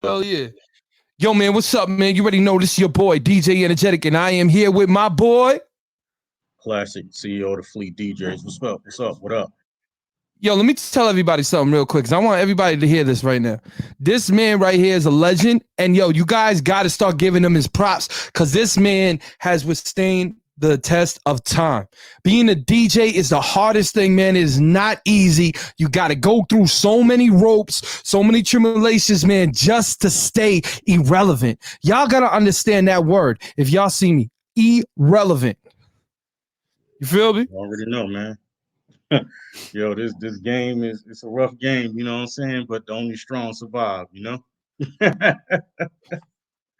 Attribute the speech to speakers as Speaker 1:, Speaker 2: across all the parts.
Speaker 1: Hell yeah. Yo, man, what's up, man? You already know this is your boy, DJ Enjetic, and I am here with my boy.
Speaker 2: Classic CEO of the Fleet DJs. What's up? What's up? What up?
Speaker 1: Yo, let me tell everybody something real quick, because I want everybody to hear this right now. This man right here is a legend, and yo, you guys got to start giving him his props, because this man has withstood the test of time. Being a DJ is the hardest thing, man. It is not easy. You got to go through so many ropes, so many tribulations, man, just to stay irrelevant. Y'all got to understand that word. If y'all see me, irrelevant. You feel me?
Speaker 2: You already know, man. Yo, this game it's a rough game, you know what I'm saying? But the only strong survive, you know?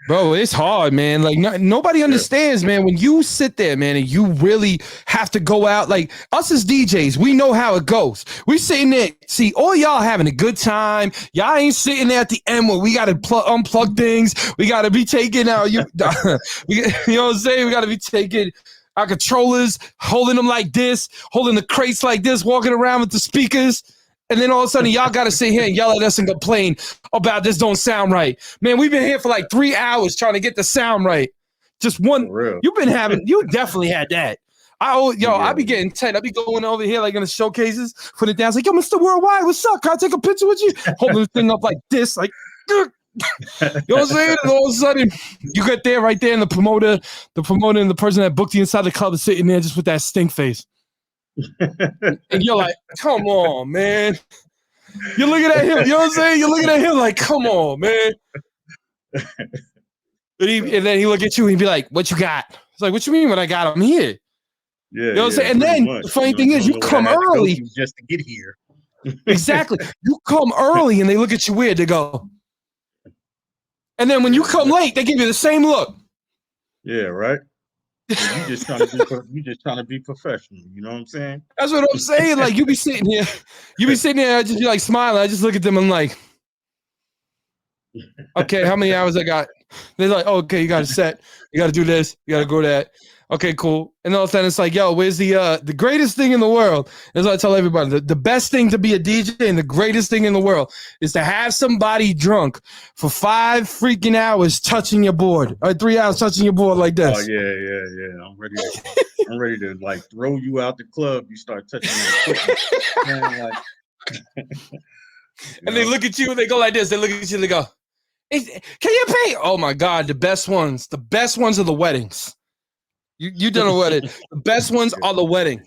Speaker 1: Bro, it's hard, man. Like nobody understands, man. When you sit there, man, and you really have to go out, like us as DJs, we know how it goes. We sitting there, see, all y'all having a good time. Y'all ain't sitting there at the end where we got to unplug things. We got to be taking out you know what I'm saying? We got to be taking our controllers, holding them like this, holding the crates like this, walking around with the speakers. And then all of a sudden, y'all got to sit here and yell at us and complain about this don't sound right. Man, we've been here for like 3 hours trying to get the sound right. Just one. You definitely had that. I be getting tight. I be going over here like in the showcases, putting it down. It's like, yo, Mr. Worldwide, what's up? Can I take a picture with you? Holding the thing up like this, like, you know what I'm saying? And all of a sudden, you get there right there, and the promoter and the person that booked you inside the club is sitting there just with that stink face. And you're like, come on, man. You're looking at him, you know what I'm saying? You're looking at him like, come on, man. And then he look at you and he be like, what you got? It's like, what you mean what I got? I'm here.
Speaker 2: Yeah,
Speaker 1: you know what I'm saying? And then the funny thing is, you come early
Speaker 2: just to get here.
Speaker 1: Exactly. You come early and they look at you weird. They go. And then when you come late, they give you the same look.
Speaker 2: Yeah, right. You just trying to be professional. You know what I'm saying?
Speaker 1: That's what I'm saying. Like you be sitting here, I just be like smiling. I just look at them. I'm like, okay, how many hours I got? They're like, oh, okay, you got to set. You got to do this. You got to go that. Okay, cool. And all of a sudden it's like, yo, where's the greatest thing in the world? As I tell everybody, the best thing to be a DJ and the greatest thing in the world is to have somebody drunk for 5 freaking hours touching your board, or 3 hours touching your board like this.
Speaker 2: Oh yeah. I'm ready to like throw you out the club. You start touching your equipment.
Speaker 1: And they look at you and they go like this. They look at you and they go, can you pay? Oh my God, the best ones are the weddings. You done a wedding. The best ones are the wedding.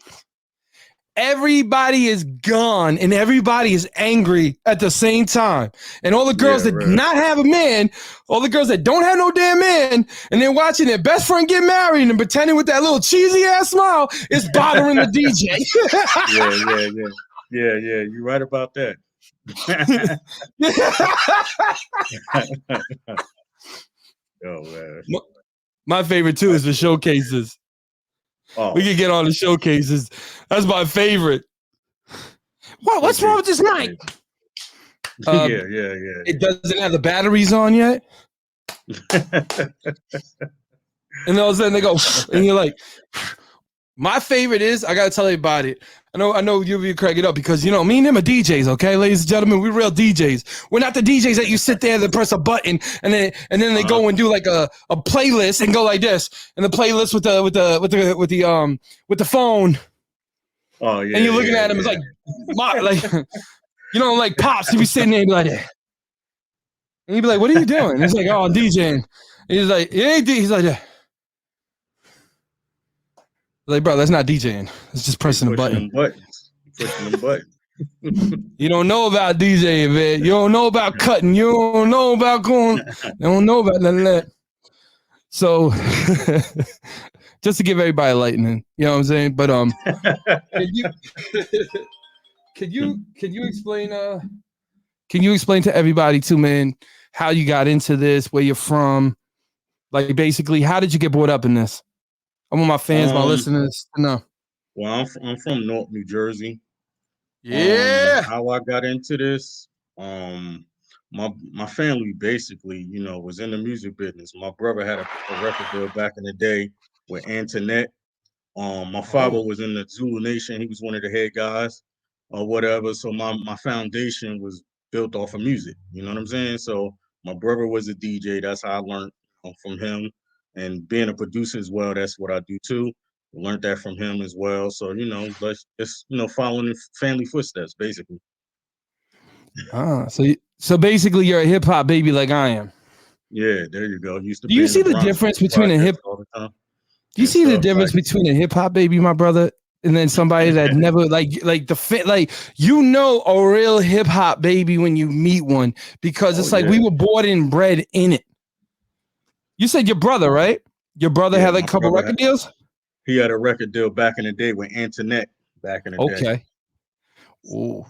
Speaker 1: Everybody is gone and everybody is angry at the same time. And all the girls that do not have a man, all the girls that don't have no damn man, and they're watching their best friend get married and pretending with that little cheesy ass smile is bothering the DJ.
Speaker 2: Yeah. You're right about that. Oh man.
Speaker 1: My favorite too is the showcases. Oh. We can get on the showcases. That's my favorite. What's wrong with this mic?
Speaker 2: Yeah.
Speaker 1: It doesn't have the batteries on yet. And all of a sudden they go, and you're like, my favorite is, I gotta tell everybody. I know you'll be cracking up because, you know, me and them are DJs, okay, ladies and gentlemen, we're real DJs. We're not the DJs that you sit there and press a button and then they go and do like a playlist and go like this, and the playlist with the phone.
Speaker 2: Oh yeah.
Speaker 1: And you're looking at him, it's like, you know, like Pops, he'd be sitting there and be like that. And he'd be like, what are you doing? And he's like, oh, I'm DJing. And he's like, it ain't he's like that. Like, bro, that's not DJing. It's just pressing a button.
Speaker 2: Pushing them buttons.
Speaker 1: You don't know about DJing, man. You don't know about cutting. You don't know about going. You don't know about none of that. So, just to give everybody a lightning, you know what I'm saying? But can you explain? Can you explain to everybody too, man, how you got into this, where you're from, like basically, how did you get brought up in this? I want my fans, my listeners to know.
Speaker 2: Well, I'm from North New Jersey.
Speaker 1: Yeah.
Speaker 2: How I got into this, my family basically, you know, was in the music business. My brother had a record deal back in the day with Antoinette. My father was in the Zulu Nation. He was one of the head guys or whatever. So my foundation was built off of music. You know what I'm saying? So My brother was a DJ. That's how I learned from him. And being a producer as well, that's what I do too. Learned that from him as well. So, let's just, following the family footsteps, basically.
Speaker 1: So basically you're a hip hop baby like I am.
Speaker 2: Yeah, there you go. Used to
Speaker 1: Do
Speaker 2: be
Speaker 1: you
Speaker 2: in
Speaker 1: see
Speaker 2: the
Speaker 1: the
Speaker 2: Bronx
Speaker 1: difference between a hip?
Speaker 2: all the time
Speaker 1: Do you
Speaker 2: and
Speaker 1: see the
Speaker 2: stuff.
Speaker 1: difference between a hip hop baby, my brother, and then somebody that never like a real hip hop baby when you meet one because it's like we were born and bred in it. You said your brother, right? Your brother had like a couple record deals?
Speaker 2: He had a record deal back in the day with Enjetic back in the day.
Speaker 1: Okay. Ooh.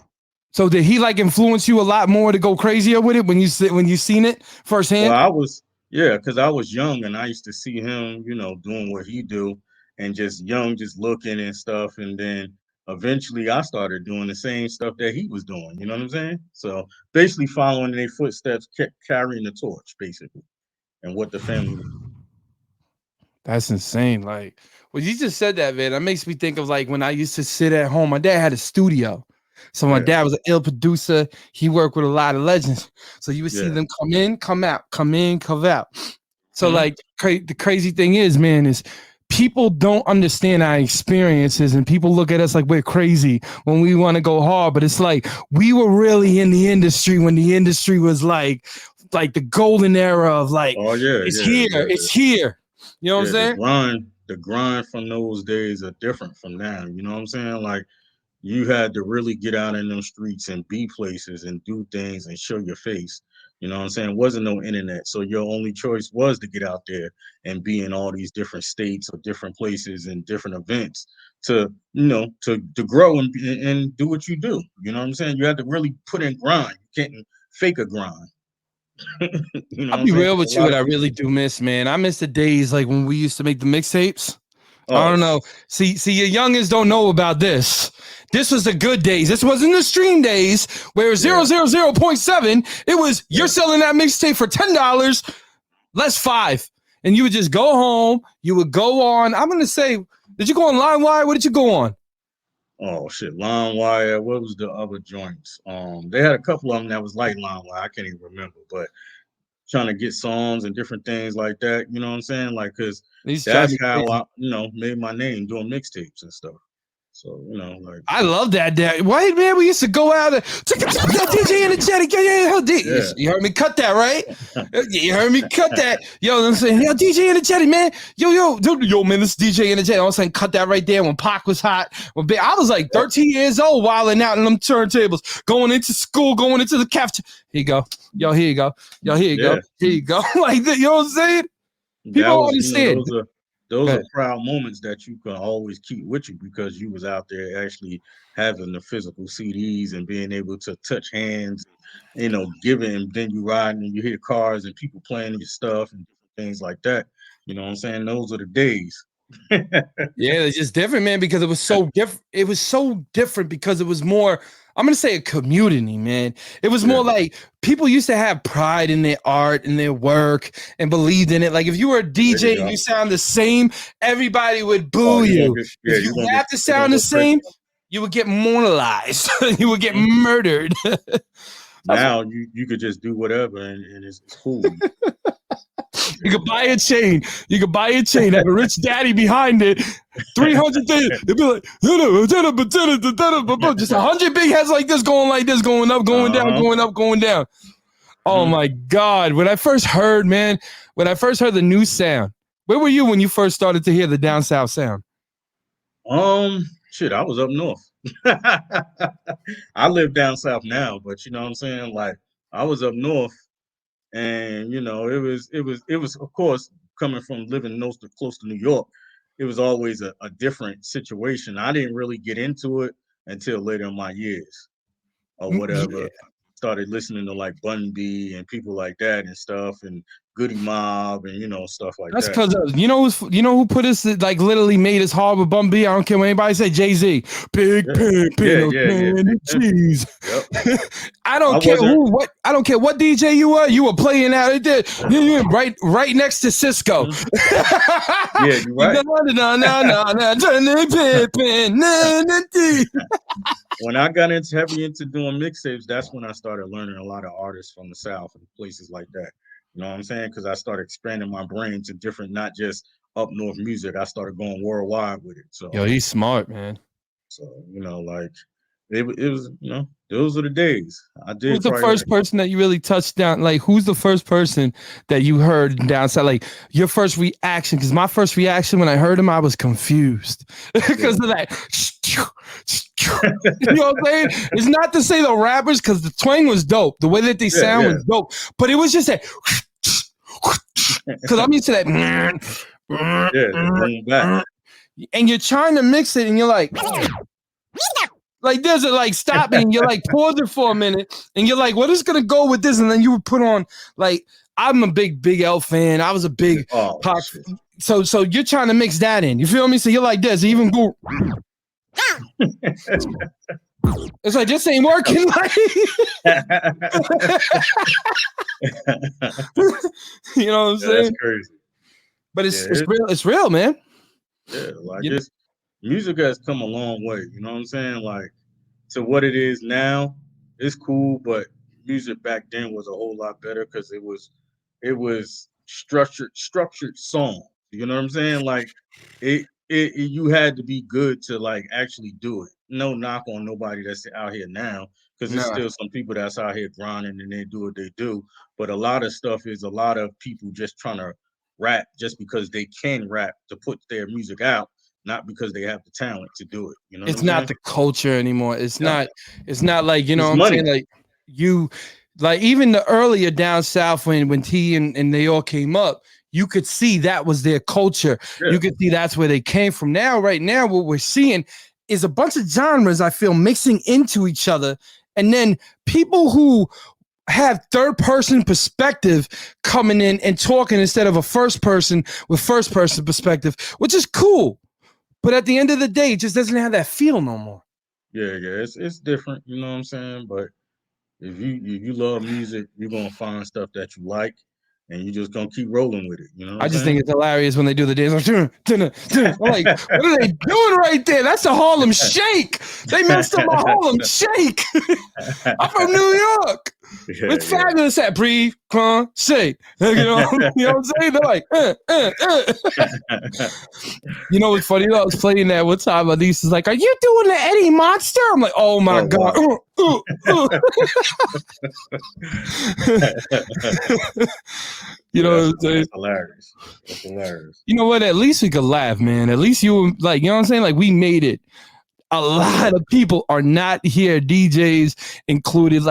Speaker 1: So did he like influence you a lot more to go crazier with it when you seen it firsthand?
Speaker 2: Well, because I was young and I used to see him, doing what he do and just young, just looking and stuff. And then eventually I started doing the same stuff that he was doing. You know what I'm saying? So basically following their footsteps, carrying the torch, basically, and what the family.
Speaker 1: That's insane. Like, well, you just said that, man. That makes me think of like when I used to sit at home. My dad had a studio. So my dad was an ill producer. He worked with a lot of legends. So you would see them come in, come out, come in, come out. So like the crazy thing is, man, is people don't understand our experiences and people look at us like we're crazy when we want to go hard. But it's like we were really in the industry when the industry was like the golden era of like, it's here. You know what I'm saying?
Speaker 2: The grind from those days are different from now. You know what I'm saying? Like you had to really get out in them streets and be places and do things and show your face. You know what I'm saying? It wasn't no internet. So your only choice was to get out there and be in all these different states or different places and different events to grow and do what you do. You know what I'm saying? You had to really put in grind. You can't fake a grind.
Speaker 1: I'll be real with you. What I really do miss, man. I miss the days like when we used to make the mixtapes. I don't know. See, your youngins don't know about this. This was the good days. This wasn't the stream days where 0.7. It was you're selling that mixtape for $10, less $5, and you would just go home. You would go on. I'm gonna say, did you go on LimeWire? What did you go on?
Speaker 2: Oh shit, LimeWire. What was the other joints? They had a couple of them that was like LimeWire. I can't even remember, but trying to get songs and different things like that. You know what I'm saying? Like, cause that's how I, made my name doing mixtapes and stuff. So, like
Speaker 1: I love that. White man, we used to go out and DJ Enjetic. You heard me cut that, right? You heard me cut that. Yo, I'm saying, DJ Enjetic, man. Yo, man, this is DJ Enjetic. I was saying, cut that right there when Pac was hot. I was like 13 years old, wilding out in them turntables, going into school, going into the cafeteria. Here you go. Yo, here you go. Yo, here you go. Here you go. Like that, you know what I'm saying? People don't understand.
Speaker 2: Those are proud moments that you can always keep with you because you was out there actually having the physical CDs and being able to touch hands, giving, and then you riding and you hear cars and people playing your stuff and things like that. You know what I'm saying? Those are the days.
Speaker 1: It's just different, man, because it was so different. It was so different because it was more, I'm gonna say, a community, man. It was more like people used to have pride in their art and their work and believed in it. Like if you were a DJ and you sound the same, everybody would boo you. If you have to sound the same, you would get moralized. You would get murdered.
Speaker 2: Now you could just do whatever and it's cool.
Speaker 1: You could buy a chain. Have a rich daddy behind it. 300 things. They'd be like, just 100 big heads like this, going up, going down, going up, going down. Oh my God. When I first heard the new sound, where were you when you first started to hear the down south sound?
Speaker 2: Shit, I was up north. I live down south now, but you know what I'm saying? Like I was up north. And it was of course coming from living close to New York, it was always a different situation. I didn't really get into it until later in my years or whatever. Yeah. Started listening to like Bun B and people like that and stuff and Goody Mob and stuff like
Speaker 1: That's
Speaker 2: that.
Speaker 1: That's because who put us like literally made us hard with Bun B. I don't care what anybody say. Jay-Z, big cheese. Yep. I don't care what DJ you were. You were playing out there, right next to Cisco.
Speaker 2: Mm-hmm. Yeah, you're right. when I got into heavy into doing mixtapes, that's when I started learning a lot of artists from the South and places like that. You know what I'm saying? Because I started expanding my brain to different, not just up north music. I started going worldwide with it.
Speaker 1: Yo, he's smart, man.
Speaker 2: So like it was, those are the days. I
Speaker 1: Who's
Speaker 2: did
Speaker 1: the
Speaker 2: probably
Speaker 1: first person that you really touched down? Like, who's the first person that you heard down south? Like, your first reaction? Because my first reaction when I heard him, I was confused because of that. You know what I'm saying? It's not to say the rappers, because the twang was dope. The way that they sound was dope, but it was just that. Because I'm used to that.
Speaker 2: boom back.
Speaker 1: And you're trying to mix it, and you're like there's a stop it, and you're like pause it for a minute, and you're like, what is gonna go with this? And then you would put on I'm a big L fan. I was a big pop. So you're trying to mix that in. You feel me? So you're like this. Even go. It's like this ain't working. You know what I'm saying?
Speaker 2: That's crazy.
Speaker 1: But it's real. It's real, man.
Speaker 2: Yeah, it's music has come a long way. You know what I'm saying? Like, to what it is now, it's cool, but music back then was a whole lot better because it was structured song. You know what I'm saying? Like, you had to be good to actually do it. No knock on nobody that's out here now, because there's still some people that's out here grinding and they do what they do. But a lot of stuff is a lot of people just trying to rap just because they can rap to put their music out, not because they have the talent to do it. You know,
Speaker 1: it's not the culture anymore. It's not. It's not like, you know
Speaker 2: it's
Speaker 1: what I'm
Speaker 2: money.
Speaker 1: saying. Even the earlier down south when T and they all came up, you could see that was their culture. Yeah. You could see that's where they came from. Right now, what we're seeing is a bunch of genres, I feel, mixing into each other, and then people who have third-person perspective coming in and talking instead of a first-person with first-person perspective, which is cool. But at the end of the day, it just doesn't have that feel no more.
Speaker 2: Yeah, it's different. You know what I'm saying? But if you love music, you're gonna find stuff that you like, and you just gonna keep rolling with it. You know,
Speaker 1: I just think it's hilarious when they do the dance. I'm like, what are they doing right there? That's a Harlem Shake. They messed up my Harlem Shake. I'm from New York. It's fabulous at breathe, come, shake. You know what I'm saying? They're like, You know what's funny though? I was playing that one time. My niece is like, "Are you doing the Eddie Monster?" I'm like, "Oh my god." Wow. You know what I'm saying?
Speaker 2: That's hilarious. That's hilarious.
Speaker 1: You know what? At least we could laugh, man. At least you you know what I'm saying? Like, we made it. A lot of people are not here, DJs included.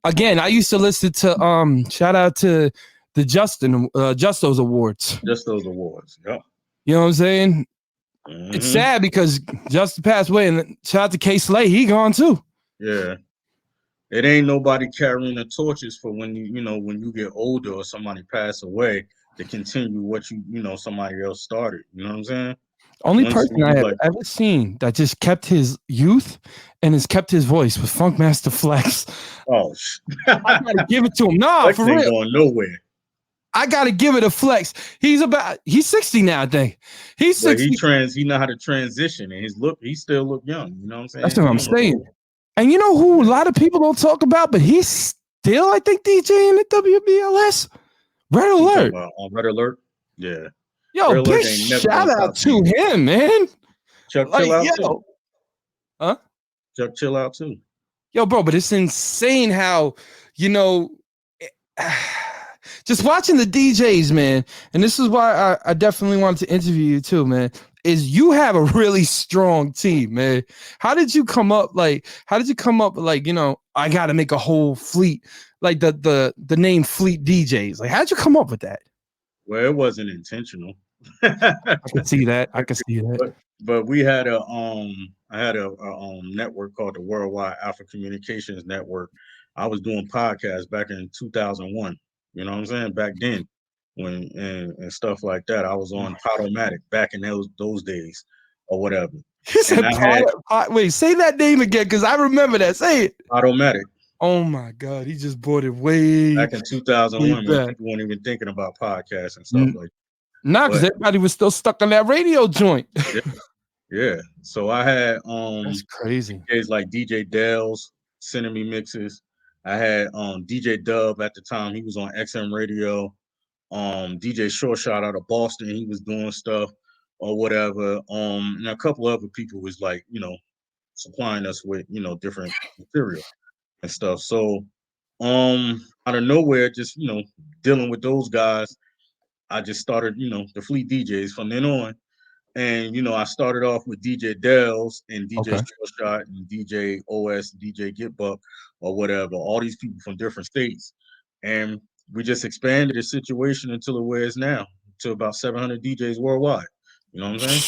Speaker 1: Again, I used to listen to shout out to the Justos Awards.
Speaker 2: Justos Awards, yeah.
Speaker 1: You know what I'm saying? Mm-hmm. It's sad because Justin passed away, and shout out to K Slay, he gone too.
Speaker 2: Yeah. It ain't nobody carrying the torches for when you get older or somebody pass away to continue what somebody else started. You know what I'm saying?
Speaker 1: Only person I have ever seen that just kept his youth and has kept his voice was Funkmaster Flex.
Speaker 2: Oh,
Speaker 1: I gotta give it to him. No,
Speaker 2: Flex
Speaker 1: for real.
Speaker 2: Ain't going nowhere.
Speaker 1: I gotta give it a Flex. He's 60 now, I think. He's 60.
Speaker 2: He know how to transition, and he still look young. You know what I'm saying?
Speaker 1: That's what I'm saying. And you know who a lot of people don't talk about, but he's still, I think, DJing at WBLS? Red Alert.
Speaker 2: On Red Alert? Yeah.
Speaker 1: Yo, big shout out to him, man.
Speaker 2: Chuck Chill Out too.
Speaker 1: Huh?
Speaker 2: Chuck Chill Out too.
Speaker 1: Yo, bro, but it's insane how, just watching the DJs, man, and this is why I definitely wanted to interview you too, man, is you have a really strong team, man. How did you come up, I got to make a whole fleet, like the name Fleet DJs? Like, how'd you come up with that?
Speaker 2: Well, it wasn't intentional.
Speaker 1: I can see that.
Speaker 2: But we had I had a network called the Worldwide Alpha Communications Network. I was doing podcasts back in 2001. You know what I'm saying? Back then, when and stuff like that, I was on Podomatic back in those days, or whatever.
Speaker 1: Wait, say that name again, because I remember that. Say it.
Speaker 2: Podomatic.
Speaker 1: Oh my God, he just bought it way
Speaker 2: back in 2001. Man, people weren't even thinking about podcasts and stuff like that.
Speaker 1: Nah, because everybody was still stuck on that radio joint.
Speaker 2: Yeah. So I had
Speaker 1: That's crazy.
Speaker 2: DJs like DJ Dell's sending me mixes. I had DJ Dub at the time. He was on XM Radio. DJ Short Shot out of Boston. He was doing stuff or whatever. And a couple other people was like, supplying us with, different material and stuff. So out of nowhere, just dealing with those guys, I just started, the Fleet DJs from then on. And I started off with DJ Dells and DJ
Speaker 1: Okay.
Speaker 2: Short Shot and DJ OS, DJ Get Buck, or whatever. All these people from different states, and we just expanded the situation until it where it's now to about 700 DJs worldwide. You know what I'm saying?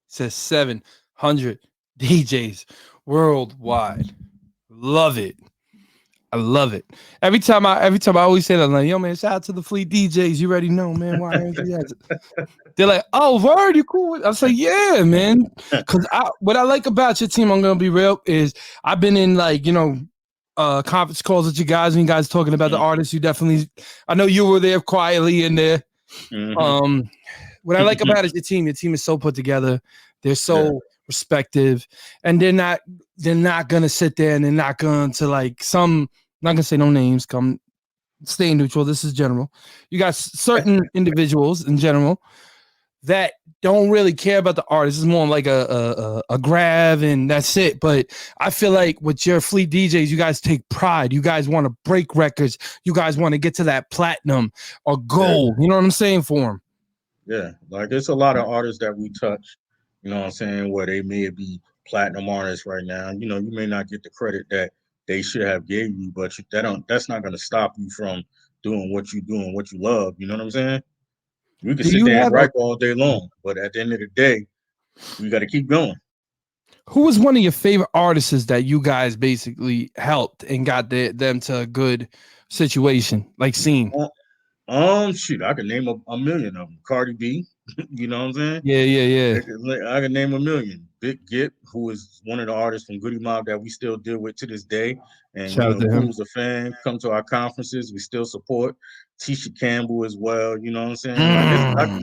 Speaker 1: Says 700 DJs worldwide. Love it. I love it. Every time I always say that, I'm like, yo, man, shout out to the Fleet DJs. You already know, man. Why they're like, oh, word, you cool? I say, yeah, man. Because what I like about your team, I'm gonna be real, is I've been in conference calls with you guys, and you guys talking about the artists. You definitely, I know you were there quietly in there. Mm-hmm. What I like about it, your team is so put together. They're so respective, and they're not gonna sit there and they're not going to I'm not gonna say no names. Come, stay neutral. This is general. You got certain individuals in general that don't really care about the artist. It's more like a grab and that's it. But I feel like with your Fleet DJs, you guys take pride. You guys want to break records. You guys want to get to that platinum or gold. You know what I'm saying for them?
Speaker 2: Yeah, like there's a lot of artists that we touch. You know what I'm saying? Where they may be platinum artists right now. You may not get the credit that they should have gave you, but that's not going to stop you from doing what you do and what you love. You know what I'm saying? We can sit there and gripe all day long, but at the end of the day, we got to keep going.
Speaker 1: Who was one of your favorite artists that you guys basically helped and got them to a good situation, like scene?
Speaker 2: Shoot, I can name a million of them. Cardi B, you know what I'm saying?
Speaker 1: Yeah.
Speaker 2: I can name a million. Big Gip, who is one of the artists from Goody Mob that we still deal with to this day. And who's a fan, come to our conferences, we still support. Tisha Campbell as well, you know what I'm saying? Like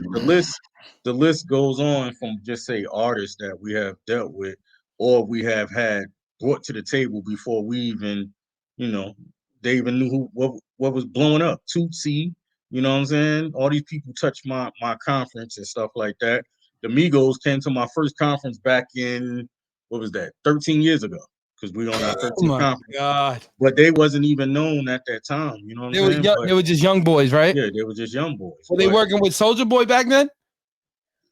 Speaker 2: the list goes on from just say artists that we have dealt with or we have had brought to the table before we even, they even knew what was blowing up. Tootsie. You know what I'm saying? All these people touched my conference and stuff like that. The Migos came to my first conference back in, 13 years ago. Because we on our 13th conference.
Speaker 1: God.
Speaker 2: But they wasn't even known at that time. You know what I'm saying?
Speaker 1: They were just young boys, right?
Speaker 2: Yeah, they were just young boys.
Speaker 1: Were they working with Soulja Boy back then?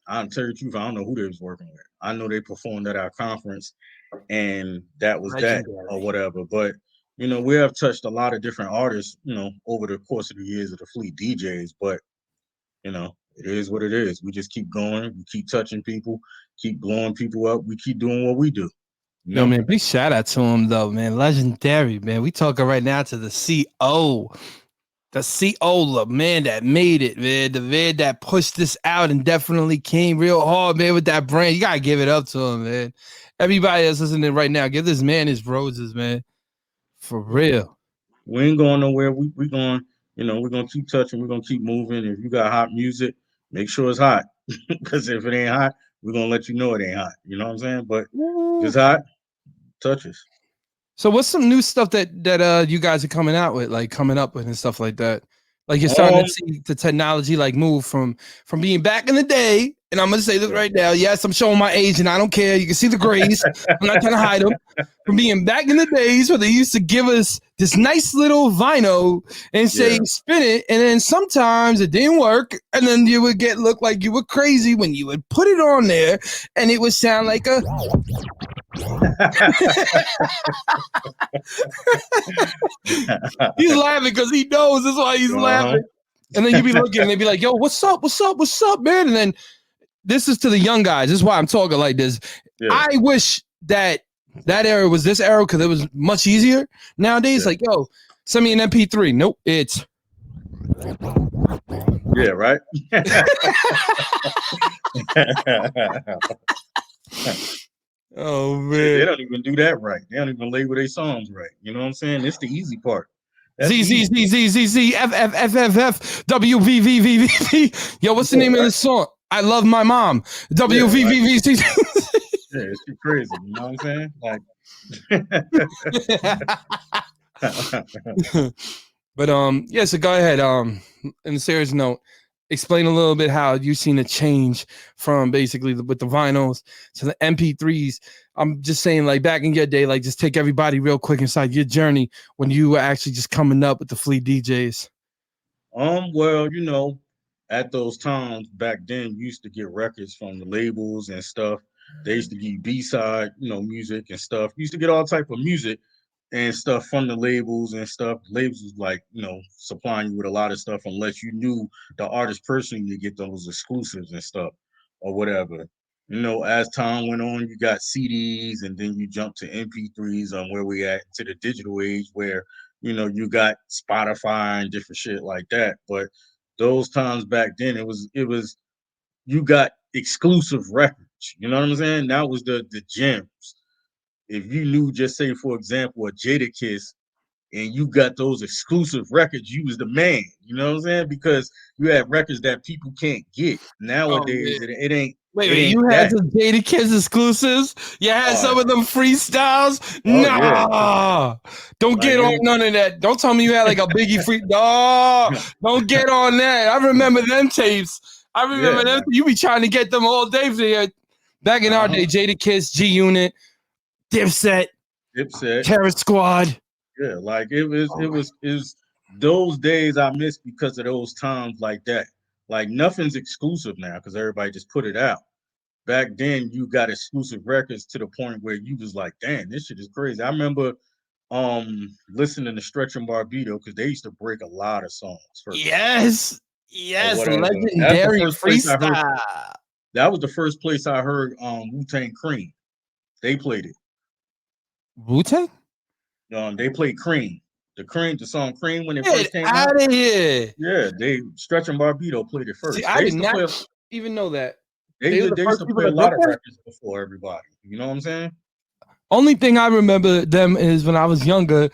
Speaker 2: I'll tell you the truth, I don't know who they was working with. I know they performed at our conference, and that was that or whatever. But we have touched a lot of different artists, over the course of the years of the Fleet DJs, but, it is what it is. We just keep going. We keep touching people, keep blowing people up. We keep doing what we do.
Speaker 1: Yo, man, big shout out to him, though, man. Legendary, man. We talking right now to the CO. The CO, man, that made it, man. The man that pushed this out and definitely came real hard, man, with that brand. You got to give it up to him, man. Everybody that's listening right now, give this man his roses, man. For real.
Speaker 2: We ain't going nowhere. We're going, we're going to keep touching. We're going to keep moving. If you got hot music, make sure it's hot. Because if it ain't hot, we're going to let you know it ain't hot. You know what I'm saying? But if it's hot, touch us.
Speaker 1: So what's some new stuff that you guys are coming up with and stuff like that? Like you're starting to see the technology move from being back in the day. And I'm gonna say this right now. Yes, I'm showing my age, and I don't care. You can see the grays. I'm not trying to hide them. From being back in the days where they used to give us this nice little vinyl and say spin it, and then sometimes it didn't work, and then you would look like you were crazy when you would put it on there, and it would sound like a. He's laughing because he knows that's why he's laughing. And then you be looking, and they be like, "Yo, what's up, man?" And then. This is to the young guys. This is why I'm talking like this. Yeah. I wish that era was this era because it was much easier. Nowadays, yo, send me an MP3. Nope, it's.
Speaker 2: Yeah, right.
Speaker 1: Oh man,
Speaker 2: they don't even do that right. They don't even label their songs right. You know what I'm saying? It's the easy part.
Speaker 1: Z F F F F W V V V V. Yo, what's the name of this song? I love my mom.
Speaker 2: Yeah, like
Speaker 1: WVVVC.
Speaker 2: yeah, she crazy. You know what I'm saying? Like,
Speaker 1: But yeah, so go ahead. In a serious note, explain a little bit how you've seen a change from basically with the vinyls to the MP3s. I'm just saying, like back in your day, like just take everybody real quick inside your journey when you were actually just coming up with the Flea DJs.
Speaker 2: well, at those times back then, you used to get records from the labels and stuff. They used to give you B-side, music and stuff. You used to get all type of music and stuff from the labels and stuff. Labels was like, supplying you with a lot of stuff unless you knew the artist personally to get those exclusives and stuff or whatever. As time went on, you got CDs and then you jump to MP3s on where we at to the digital age where, you got Spotify and different shit like that. But those times back then, it was you got exclusive records. You know what I'm saying? That was the gems. If you knew, just say for example, a Jadakiss, and you got those exclusive records, you was the man. You know what I'm saying? Because you had records that people can't get
Speaker 1: Oh
Speaker 2: nowadays.
Speaker 1: man.
Speaker 2: It ain't
Speaker 1: Wait,
Speaker 2: it
Speaker 1: wait,
Speaker 2: ain't
Speaker 1: you had
Speaker 2: that.
Speaker 1: some Jada Kids exclusives? You had
Speaker 2: Uh,
Speaker 1: some of them freestyles?
Speaker 2: oh yeah,
Speaker 1: Nah. Don't
Speaker 2: like
Speaker 1: get on
Speaker 2: it.
Speaker 1: none of that. Don't tell me you had like a Biggie free. No, don't get on that. I remember them tapes. I
Speaker 2: Yeah,
Speaker 1: remember them.
Speaker 2: like
Speaker 1: You be trying to get them all day for you. Back in our day,
Speaker 2: uh-huh.
Speaker 1: Jada Kiss, G Unit, Dipset,
Speaker 2: Dipset.
Speaker 1: Terror Squad.
Speaker 2: Yeah, like it was
Speaker 1: Oh
Speaker 2: it
Speaker 1: my.
Speaker 2: was it was those days I miss because of those times like that. Like nothing's exclusive now because everybody just put it out. Back then you got exclusive records to the point where you was like, damn, this shit is crazy. I remember listening to Stretch and Barbito because they used to break a lot of songs first
Speaker 1: Yes.
Speaker 2: or
Speaker 1: Yes.
Speaker 2: whatever. That's the
Speaker 1: Legendary
Speaker 2: first place I heard
Speaker 1: freestyle.
Speaker 2: that was the first place I heard Wu-Tang Cream. They played it.
Speaker 1: Wu-Tang?
Speaker 2: They played Cream. The song Cream when it
Speaker 1: Get
Speaker 2: first came out.
Speaker 1: out of here.
Speaker 2: Yeah, they Stretch and Barbito played it
Speaker 1: See,
Speaker 2: first.
Speaker 1: I did not even know that. They were the
Speaker 2: They used
Speaker 1: first
Speaker 2: to
Speaker 1: people
Speaker 2: play a
Speaker 1: that did
Speaker 2: lot of
Speaker 1: that?
Speaker 2: records before everybody. You know what I'm saying?
Speaker 1: Only thing I remember them is when I was younger,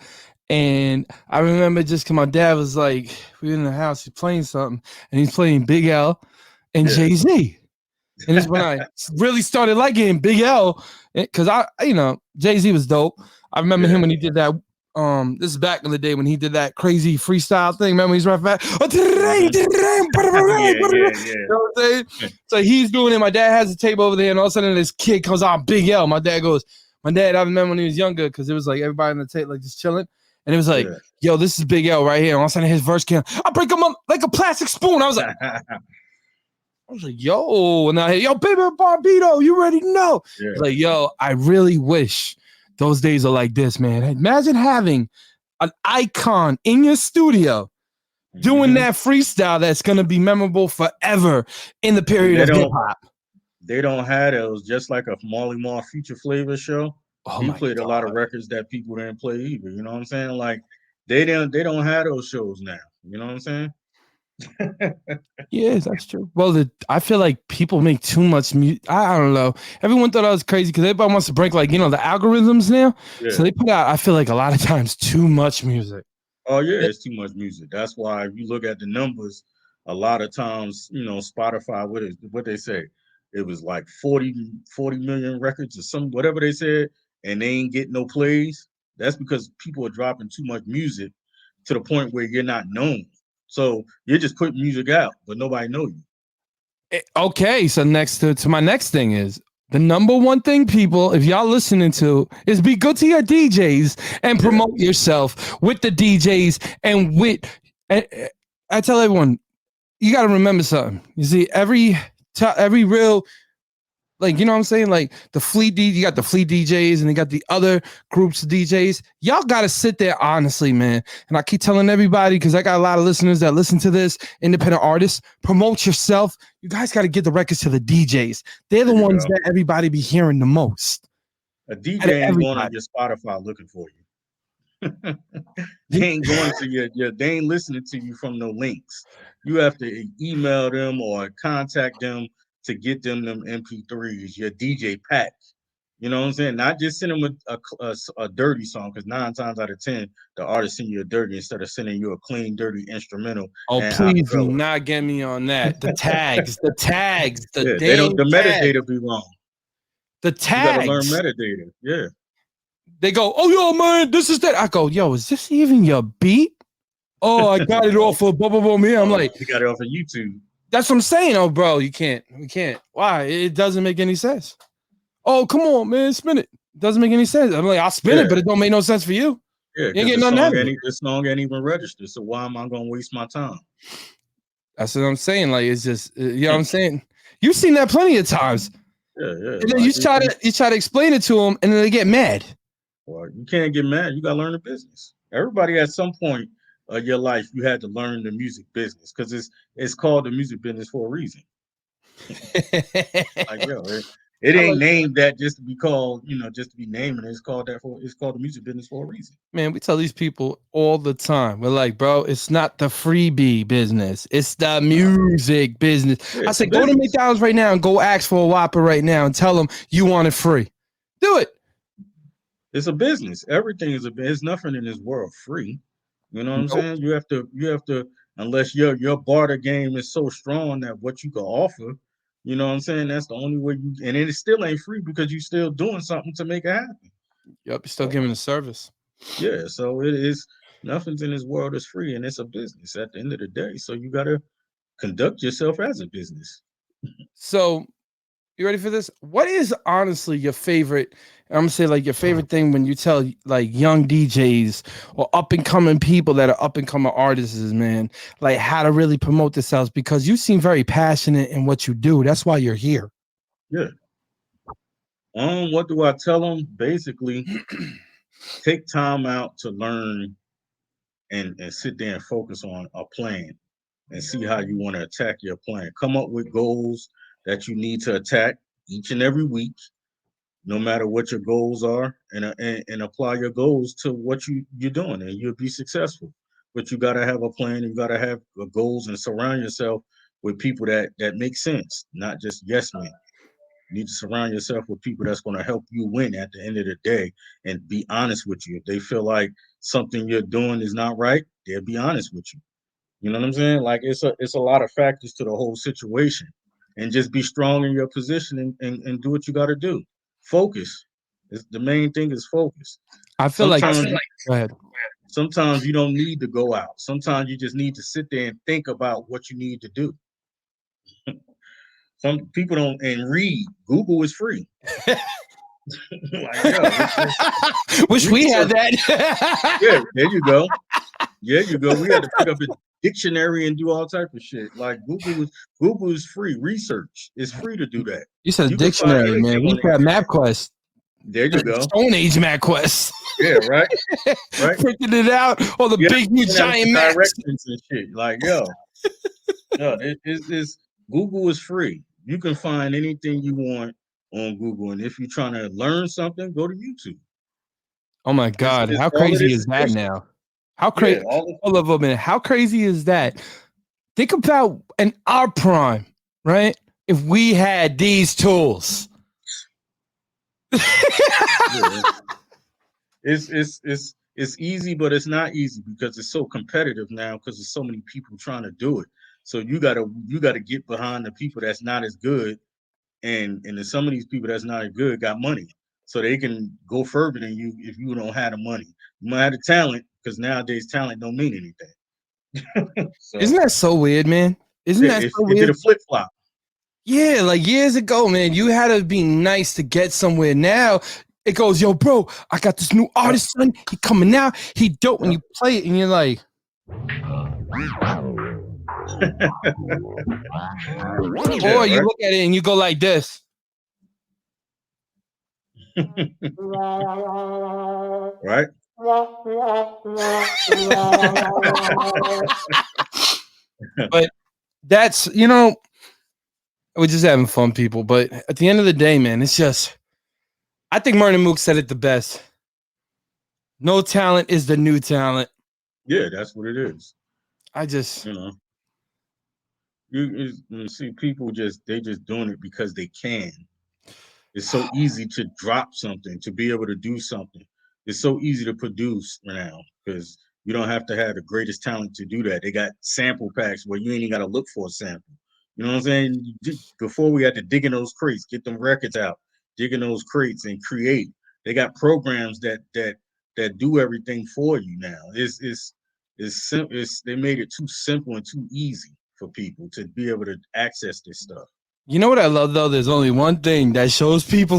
Speaker 1: and I remember just because my dad was like, we were in the house, he's playing something, and he's playing Big L and
Speaker 2: Yeah.
Speaker 1: Jay Z. And it's when I really started liking Big L because Jay Z was dope. I remember him
Speaker 2: Yeah.
Speaker 1: when he did that. This is back in the day when he did that crazy freestyle thing. Remember he's right back.
Speaker 2: Hmm. Yeah,
Speaker 1: You
Speaker 2: yeah, yeah.
Speaker 1: know what I'm saying? So he's doing it. My dad has a tape over there, and all of a sudden this kid comes out Big L. My dad, I remember when he was younger because it was like everybody on the tape like just chilling, and it was like,
Speaker 2: Yeah.
Speaker 1: yo, this is Big L right here. And all of a sudden his verse came, I break him up like a plastic spoon. I was like, yo, and I yo, baby Barbito, you already know.
Speaker 2: Yeah.
Speaker 1: Like, yo, I really wish those days are like this, man. Imagine having an icon in your studio doing
Speaker 2: Hmm.
Speaker 1: that freestyle that's gonna be memorable forever in the
Speaker 2: And
Speaker 1: period of hip hop.
Speaker 2: they don't have those. Just like a Marley Marl Future Flavor show.
Speaker 1: Oh
Speaker 2: He
Speaker 1: my
Speaker 2: played a lot of
Speaker 1: god.
Speaker 2: records that people didn't play either. You know what I'm saying? Like they don't have those shows now. You know what I'm saying?
Speaker 1: Yeah, that's true. Well, I feel like people make too much music. I don't know. Everyone thought I was crazy because everybody wants to break like the algorithms now. So
Speaker 2: Yeah.
Speaker 1: they put out. I feel like a lot of times too much music.
Speaker 2: Oh yeah, it's too much music. That's why if you look at the numbers, a lot of times, Spotify, what they say, it was like 40 million records or some whatever they said, and they ain't getting no plays. That's because people are dropping too much music to the point where you're not known. So you're just putting music out, but nobody know you.
Speaker 1: Okay, so next to my next thing is the number one thing, people, if y'all listening to, is be good to your DJs and
Speaker 2: Yeah.
Speaker 1: promote yourself with the DJs and with. And I tell everyone, you got to remember something. You see, every real like, you know what I'm saying? Like you got the Fleet DJs and they got the other groups of DJs. Y'all got to sit there honestly, man. And I keep telling everybody, because I got a lot of listeners that listen to this, independent artists, promote yourself. You guys got to get the records to the DJs. They're the
Speaker 2: There you
Speaker 1: ones
Speaker 2: go.
Speaker 1: that everybody be hearing the most.
Speaker 2: A
Speaker 1: Out of
Speaker 2: DJ ain't going on
Speaker 1: everybody.
Speaker 2: your Spotify looking for you. They ain't going to they ain't listening to you from no links. You have to email them or contact them to get them MP3s, your DJ pack. You know what I'm saying? Not just send them a dirty song, because 9 times out of 10, the artist send you a dirty instead of sending you a clean, dirty instrumental
Speaker 1: Oh,
Speaker 2: and
Speaker 1: please do
Speaker 2: acapella.
Speaker 1: not get me on that. The tags, the tags, the
Speaker 2: Yeah, they don't.
Speaker 1: dang
Speaker 2: The
Speaker 1: tags,
Speaker 2: metadata be wrong.
Speaker 1: the
Speaker 2: You got to learn
Speaker 1: tags.
Speaker 2: metadata. Yeah,
Speaker 1: They go, oh, yo, man, this is that. I go, yo, is this even your beat? Oh, I got it
Speaker 2: no,
Speaker 1: off of blah, blah, blah. Me. I'm like,
Speaker 2: you got it off of YouTube.
Speaker 1: that's what I'm saying. Oh, bro, you can't. We can't. Why? It doesn't make any sense. Oh, come on, man, spin it. It doesn't make any sense. I'm like, I'll spin
Speaker 2: Yeah,
Speaker 1: it, but it don't make no sense for you.
Speaker 2: yeah,
Speaker 1: You ain't
Speaker 2: because
Speaker 1: getting nothing out of it.
Speaker 2: the song ain't even registered. So why am I gonna waste my time?
Speaker 1: That's what I'm saying. Like, it's just, you know what I'm saying? You've seen that plenty of times.
Speaker 2: Yeah, yeah.
Speaker 1: And then
Speaker 2: like,
Speaker 1: you try to explain it to them, and then they get mad.
Speaker 2: well, you can't get mad. You got to learn the business. Everybody at some point of your life, you had to learn the music business, because it's called the music business for a reason. Like, yo, it
Speaker 1: I
Speaker 2: ain't
Speaker 1: like,
Speaker 2: named that just to be called, just to be naming it. It's called the music business for a reason.
Speaker 1: man, we tell these people all the time. We're like, bro, it's not the freebie business. It's the music business.
Speaker 2: Yeah,
Speaker 1: I
Speaker 2: it's a
Speaker 1: said, go to
Speaker 2: business.
Speaker 1: McDonald's right now and go ask for a Whopper right now and tell them you want it free. Do it.
Speaker 2: It's a business. Everything is there's nothing in this world free. You know what I'm
Speaker 1: Nope.
Speaker 2: saying? You have to unless your barter game is so strong that what you can offer, you know what I'm saying? That's the only way you, and it still ain't free because you still doing something to make it happen.
Speaker 1: Yep, you're still
Speaker 2: So,
Speaker 1: giving a service.
Speaker 2: yeah, so it is, nothing's in this world is free, and it's a business at the end of the day. So you gotta conduct yourself as a business.
Speaker 1: So you ready for this? What is honestly your favorite? I'm gonna say like your favorite thing when you tell like young DJs or up and coming people that are up and coming artists, man, like how to really promote themselves because you seem very passionate in what you do. That's why you're here.
Speaker 2: Yeah. What do I tell them? Basically, take time out to learn and sit there and focus on a plan and see how you want to attack your plan. Come up with goals that you need to attack each and every week, no matter what your goals are, and apply your goals to what you're doing, and you'll be successful. But you got to have a plan. You got to have goals and surround yourself with people that make sense, not just yes men. You need to surround yourself with people that's going to help you win at the end of the day and be honest with you. If they feel like something you're doing is not right, they'll be honest with you. You know what I'm saying? Like, it's a lot of factors to the whole situation. And just be strong in your position, and do what you got to do. Focus. The main thing is focus.
Speaker 1: I feel like
Speaker 2: Sometimes
Speaker 1: go ahead.
Speaker 2: sometimes you don't need to go out. Sometimes you just need to sit there and think about what you need to do. Some people don't, and read. Google is free. Like,
Speaker 1: Wish we had
Speaker 2: research.
Speaker 1: that.
Speaker 2: Yeah, there you go. Yeah, you go. We had to pick up a dictionary and do all type of shit. Like, Google is free. Research is free to do that.
Speaker 1: You said
Speaker 2: You can find
Speaker 1: dictionary, man.
Speaker 2: anything
Speaker 1: We
Speaker 2: on the
Speaker 1: got
Speaker 2: internet.
Speaker 1: MapQuest.
Speaker 2: There you go.
Speaker 1: Stone Age MapQuest.
Speaker 2: Yeah, right. Right.
Speaker 1: Printing it out, all the
Speaker 2: Yeah,
Speaker 1: big new giant maps.
Speaker 2: directions and shit. Like, it's Google is free. You can find anything you want on Google, and if you're trying to learn something, go to YouTube.
Speaker 1: Oh my God,
Speaker 2: It's
Speaker 1: how
Speaker 2: all of
Speaker 1: crazy
Speaker 2: this
Speaker 1: is that
Speaker 2: is
Speaker 1: now? How
Speaker 2: yeah,
Speaker 1: crazy?
Speaker 2: all of
Speaker 1: Hold up a minute. How crazy is that? Think about in our prime, right? If we had these tools.
Speaker 2: yeah. It's easy, but it's not easy because it's so competitive now because there's so many people trying to do it. So you gotta get behind the people that's not as good, and then some of these people that's not as good got money, so they can go further than you if you don't have the money. You might have the talent, because nowadays talent don't mean anything. So
Speaker 1: Isn't that so weird, man? Isn't
Speaker 2: yeah,
Speaker 1: that so
Speaker 2: it did
Speaker 1: weird?
Speaker 2: a flip flop.
Speaker 1: Yeah, like years ago, man, you had to be nice to get somewhere. Now it goes, yo, bro, I got this new
Speaker 2: Yep,
Speaker 1: artist, son. He coming out. He dope. When
Speaker 2: yep.
Speaker 1: you play it, and you're like,
Speaker 2: Yeah,
Speaker 1: or you look at it and you go like this.
Speaker 2: right.
Speaker 1: But that's, we're just having fun, people. But at the end of the day, man, it's just, I think Murder Mook said it the best. No talent is the new talent.
Speaker 2: Yeah, that's what it is.
Speaker 1: I just,
Speaker 2: You know, you see people just doing it because they can. It's so easy to drop something, to be able to do something. It's so easy to produce now because you don't have to have the greatest talent to do that. They got sample packs where you ain't even got to look for a sample. You know what I'm saying? Before we had to dig in those crates, get them records out, dig in those crates and create. They got programs that do everything for you now. It's they made it too simple and too easy for people to be able to access this stuff.
Speaker 1: You know what I love though? There's only one thing that shows people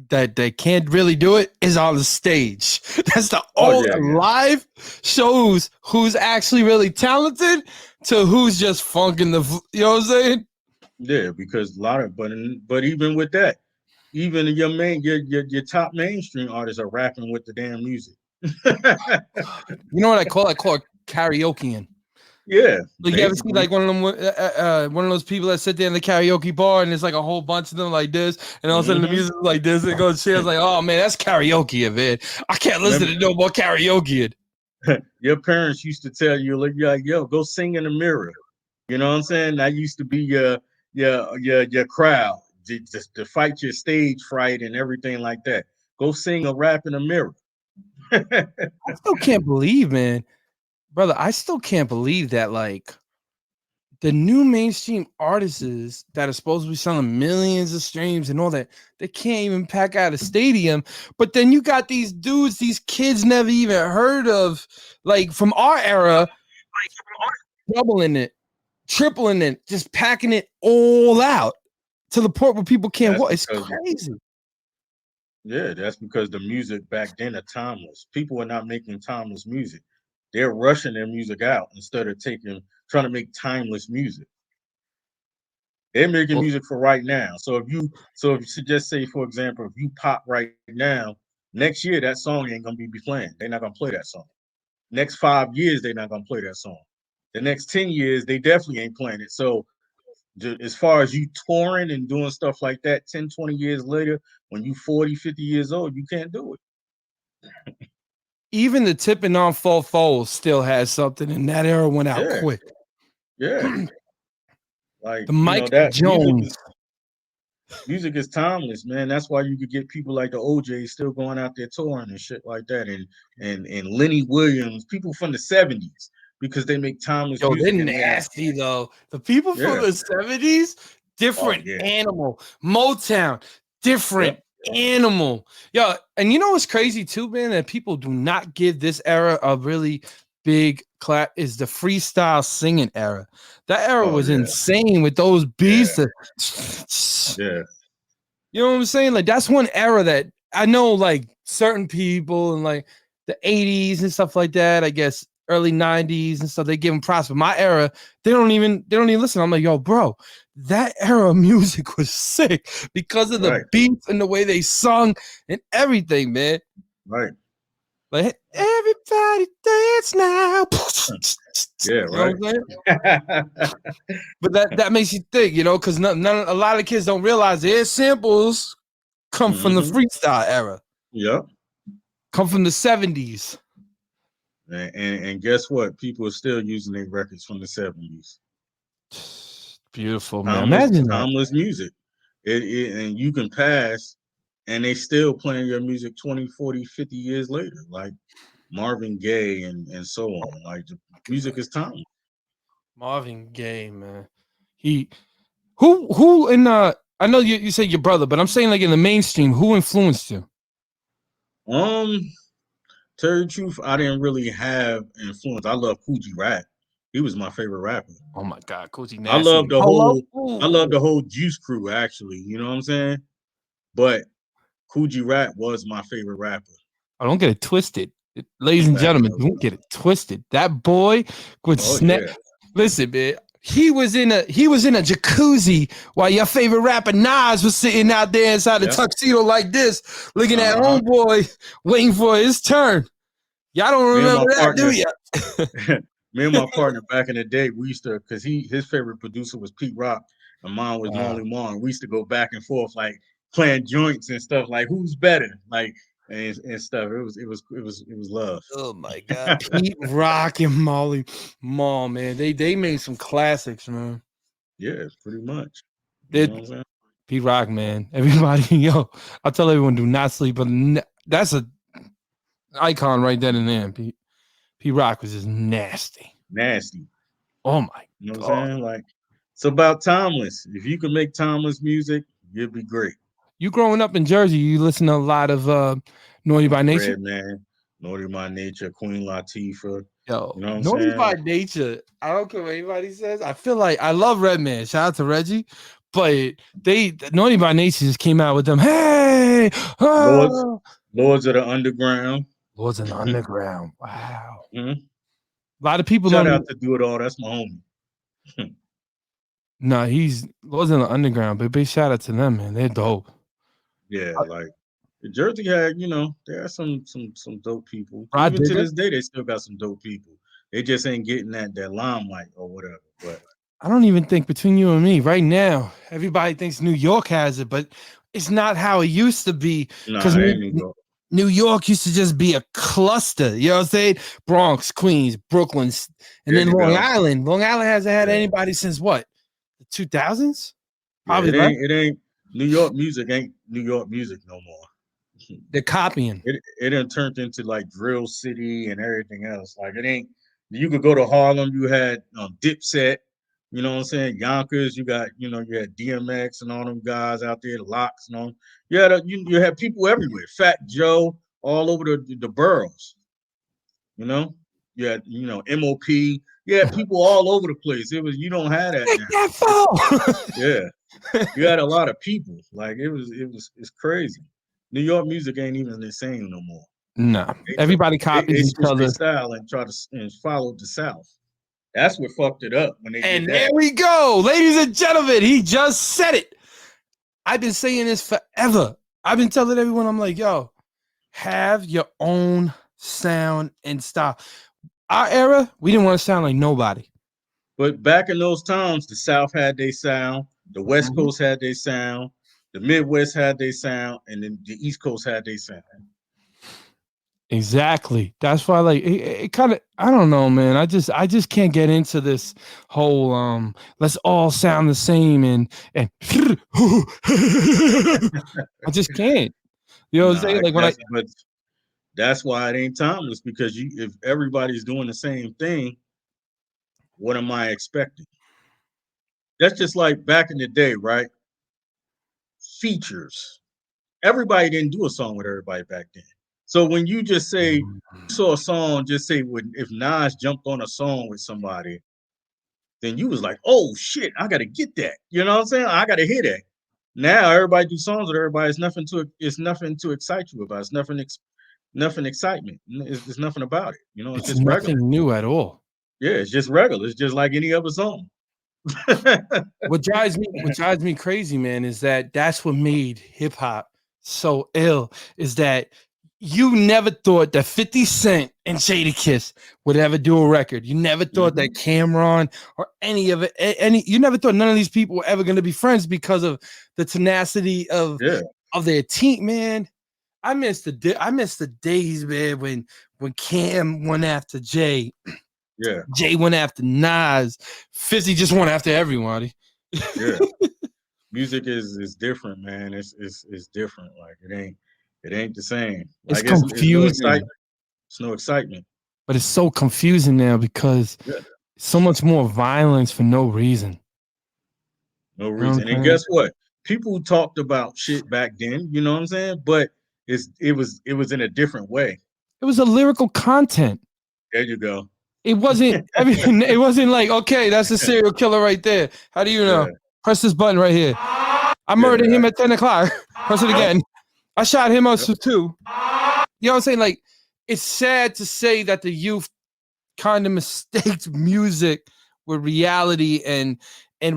Speaker 1: that they can't really do it is on the stage. That's the
Speaker 2: Oh
Speaker 1: old
Speaker 2: yeah, yeah.
Speaker 1: live shows who's actually really talented to who's just funking you know what I'm saying?
Speaker 2: Yeah, because a lot of but even with that, even your top mainstream artists are rapping with the damn music.
Speaker 1: You know what I call it? I call it karaokeing.
Speaker 2: Yeah,
Speaker 1: Like you ever see
Speaker 2: basically.
Speaker 1: like one of those people that sit there in the karaoke bar and there's like a whole bunch of them like this, and all of a sudden the
Speaker 2: Hmm.
Speaker 1: music is like this, and it goes chairs like, oh man, that's karaoke, man. I can't listen
Speaker 2: Remember,
Speaker 1: to no more karaoke.
Speaker 2: your parents used to tell you, like, yo, go sing in the mirror. You know what I'm saying? That used to be your crowd to fight your stage fright and everything like that. Go sing a rap in the mirror.
Speaker 1: I still can't believe, man, brother. I still can't believe that like the new mainstream artists that are supposed to be selling millions of streams and all that, they can't even pack out a stadium. But then you got these dudes, these kids never even heard of, like from our era, doubling it, tripling it, just packing it all out to the point where people can't
Speaker 2: That's
Speaker 1: walk. It's
Speaker 2: because
Speaker 1: crazy.
Speaker 2: Yeah, that's because the music back then are timeless. People are not making timeless music. They're rushing their music out instead of trying to make timeless music. They're making
Speaker 1: Well,
Speaker 2: music for right now. So if you just say, for example, if you pop right now, next year that song ain't gonna be playing. They're not gonna play that song. Next 5 years, they're not gonna play that song. The next 10 years, they definitely ain't playing it. So as far as you touring and doing stuff like that 10, 20 years later, when you 40, 50 years old, you can't do it.
Speaker 1: even the tipping on full foals still has something, and that era went out
Speaker 2: Yeah,
Speaker 1: quick.
Speaker 2: yeah. Like,
Speaker 1: The Mike
Speaker 2: that
Speaker 1: Jones.
Speaker 2: music is timeless, man. That's why you could get people like the OJs still going out there touring and shit like that, and Lenny Williams, people from the 70s, because they make timeless
Speaker 1: Yo, they're
Speaker 2: music and they have
Speaker 1: nasty though. The people from
Speaker 2: yeah.
Speaker 1: the 70s,
Speaker 2: Oh
Speaker 1: different
Speaker 2: yeah.
Speaker 1: animal. Motown, different
Speaker 2: Yep.
Speaker 1: animal. Yo, and you know what's crazy too, man? That people do not give this era a really big clap is the freestyle singing era. That era
Speaker 2: Oh
Speaker 1: was
Speaker 2: yeah.
Speaker 1: insane with those beats.
Speaker 2: Yeah.
Speaker 1: That,
Speaker 2: Yeah.
Speaker 1: you know what I'm saying? Like that's one era that I know like certain people in like the 80s and stuff like that, I guess early 90s and stuff, they give them props. But my era, they don't even listen. I'm like, yo, bro, that era of music was sick because of the
Speaker 2: Right.
Speaker 1: beats and the way they sung and everything, man.
Speaker 2: Right.
Speaker 1: Like everybody dance now.
Speaker 2: Yeah,
Speaker 1: You know
Speaker 2: right.
Speaker 1: what I'm saying? But that makes you think, you know, because a lot of kids don't realize their samples come from the
Speaker 2: Hmm.
Speaker 1: freestyle era.
Speaker 2: Yep.
Speaker 1: Come from the 70s.
Speaker 2: And guess what? People are still using their records from the 70s.
Speaker 1: Beautiful, man.
Speaker 2: Timeless,
Speaker 1: Imagine that.
Speaker 2: timeless music. And you can pass and they still playing your music 20, 40, 50 years later, like Marvin Gaye and so on. Like the music is timeless.
Speaker 1: Marvin Gaye, man. He who in I know you said your brother, but I'm saying like in the mainstream, who influenced you?
Speaker 2: Um, tell you the truth, I didn't really have influence. I love Coogee Rap. He was my favorite rapper.
Speaker 1: Oh my god, Cozy
Speaker 2: I
Speaker 1: Nasty.
Speaker 2: love the
Speaker 1: Polo?
Speaker 2: whole I love
Speaker 1: Ooh.
Speaker 2: the whole Juice Crew actually. You know what I'm saying? But Coogee Rap was my favorite rapper
Speaker 1: I don't get it twisted. Ladies and
Speaker 2: back in
Speaker 1: gentlemen,
Speaker 2: those
Speaker 1: don't
Speaker 2: days.
Speaker 1: get it twisted. That boy would
Speaker 2: Oh
Speaker 1: snap.
Speaker 2: yeah.
Speaker 1: Listen, man. He was in a jacuzzi while your favorite rapper Nas was sitting out there inside the
Speaker 2: Yep.
Speaker 1: tuxedo like this, looking at
Speaker 2: Uh-huh.
Speaker 1: homeboy, waiting for his turn. Y'all don't
Speaker 2: Me and my
Speaker 1: remember that, do
Speaker 2: partner,
Speaker 1: ya?
Speaker 2: me and my partner back in the day, we used to because his favorite producer was Pete Rock and mine was
Speaker 1: Wow.
Speaker 2: Marley Marl. We used to go back and forth like playing joints and stuff like who's better, like and stuff. It was love.
Speaker 1: Oh my god, Pete Rock and Molly Mall, man. They made some classics, man.
Speaker 2: Yeah, pretty much. You
Speaker 1: They,
Speaker 2: know what I'm saying?
Speaker 1: Pete Rock, man. Everybody, yo, I tell everyone do not sleep, but that's a icon right then and there. Pete Rock was just nasty.
Speaker 2: Nasty.
Speaker 1: Oh my
Speaker 2: You know what
Speaker 1: god.
Speaker 2: I'm saying? Like it's about timeless. If you can make timeless music, you'd be great.
Speaker 1: You growing up in Jersey, you listen to a lot of Naughty by Nature?
Speaker 2: Redman, Naughty by Nature, Queen Latifah.
Speaker 1: Yo,
Speaker 2: You know what I'm
Speaker 1: Naughty
Speaker 2: saying?
Speaker 1: by Nature. I don't care what anybody says. I feel like I love Redman. Shout out to Reggie. But Naughty by Nature just came out with them. Hey,
Speaker 2: Lords,
Speaker 1: oh.
Speaker 2: Lords of the Underground.
Speaker 1: Lords in the Underground. Wow.
Speaker 2: Mhm.
Speaker 1: A lot of people
Speaker 2: Shout
Speaker 1: don't
Speaker 2: out
Speaker 1: even,
Speaker 2: to Do It All. That's my homie.
Speaker 1: no, he's Lords in the Underground, but big shout out to them, man. They're dope.
Speaker 2: Yeah, like Jersey had, there are some dope people.
Speaker 1: Rod
Speaker 2: Even to
Speaker 1: Digger.
Speaker 2: this day, they still got some dope people. They just ain't getting that limelight or whatever. But
Speaker 1: I don't even think between you and me right now, everybody thinks New York has it, but it's not how it used to be.
Speaker 2: nah,
Speaker 1: Because
Speaker 2: they ain't go.
Speaker 1: New York used to just be a cluster. You know what I'm saying? Bronx, Queens, Brooklyn, and
Speaker 2: There
Speaker 1: then
Speaker 2: you
Speaker 1: Long
Speaker 2: go.
Speaker 1: Island. Long Island hasn't had
Speaker 2: Yeah,
Speaker 1: anybody since what? The 2000s?
Speaker 2: yeah.
Speaker 1: Probably
Speaker 2: It
Speaker 1: less.
Speaker 2: ain't New York music ain't New York music no more.
Speaker 1: They're copying.
Speaker 2: It done turned into like Drill City and everything else. Like it ain't. You could go to Harlem. You had Dipset. You know what I'm saying? Yonkers. You had DMX and all them guys out there, the Locks and all. You had people everywhere. Fat Joe all over the boroughs. You know, you had MOP. You had people all over the place. You don't have that
Speaker 1: Take
Speaker 2: now.
Speaker 1: that fall.
Speaker 2: Yeah, you had a lot of people. Like it's crazy. New York music ain't even the same no more.
Speaker 1: No,
Speaker 2: They tr-
Speaker 1: everybody
Speaker 2: they
Speaker 1: copies each
Speaker 2: switched their
Speaker 1: other.
Speaker 2: style and try to and follow the South. That's what fucked it up when they did
Speaker 1: And there
Speaker 2: that.
Speaker 1: we go, ladies and gentlemen. He just said it. I've been saying this forever. I've been telling everyone, I'm like, yo, have your own sound and style. Our era, we didn't want to sound like nobody.
Speaker 2: But back in those times, the South had their sound, the West
Speaker 1: Mhm.
Speaker 2: Coast had their sound, the Midwest had their sound, and then the East Coast had their sound.
Speaker 1: Exactly. That's why, like, it kind of, I don't know, man. I just can't get into this whole let's all sound the same and I just can't. You know what I'm saying?
Speaker 2: Nah,
Speaker 1: Like when I
Speaker 2: that's why it ain't timeless because if everybody's doing the same thing, what am I expecting? That's just like back in the day, right? Features. Everybody didn't do a song with everybody back then. So when you just say you saw a song, just say if Nas jumped on a song with somebody, then you was like, oh shit, I gotta get that. You know what I'm saying? I gotta hear that. Now everybody do songs with everybody. It's nothing to excite you about. It's nothing excitement. It's nothing about it. It's
Speaker 1: it's
Speaker 2: just regular.
Speaker 1: nothing new at all.
Speaker 2: Yeah, it's just regular. It's just like any other song.
Speaker 1: What drives me crazy, man, is that that's what made hip hop so ill. Is that you never thought that 50 Cent and Jadakiss would ever do a record. You never thought that
Speaker 2: Mhm.
Speaker 1: Cameron or any of it, you never thought none of these people were ever going to be friends because of the tenacity
Speaker 2: Yeah,
Speaker 1: of their team, man. I miss the days, man, when Cam went after Jay,
Speaker 2: yeah,
Speaker 1: Jay went after Nas, 50 just went after everybody.
Speaker 2: yeah. Music is different, man. It's different. Like it ain't the same.
Speaker 1: It's
Speaker 2: Like it's no excitement.
Speaker 1: confusing,
Speaker 2: It's no excitement.
Speaker 1: but it's so confusing now because
Speaker 2: Yeah,
Speaker 1: so much more violence for no reason.
Speaker 2: no
Speaker 1: You know what
Speaker 2: reason.
Speaker 1: I'm
Speaker 2: And
Speaker 1: saying?
Speaker 2: guess what? People talked about shit back then. You know what I'm saying? But it was in a different way.
Speaker 1: It was a lyrical content.
Speaker 2: There you go.
Speaker 1: It wasn't everything. It wasn't like, okay, that's a serial killer right there. How do you know?
Speaker 2: Yeah,
Speaker 1: Press this button right here. I murdered
Speaker 2: yeah,
Speaker 1: him at 10 o'clock. Press it
Speaker 2: yep,
Speaker 1: again. I shot him
Speaker 2: yep,
Speaker 1: also too. You know what I'm saying? Like, it's sad to say that the youth kind of mistaked music with reality and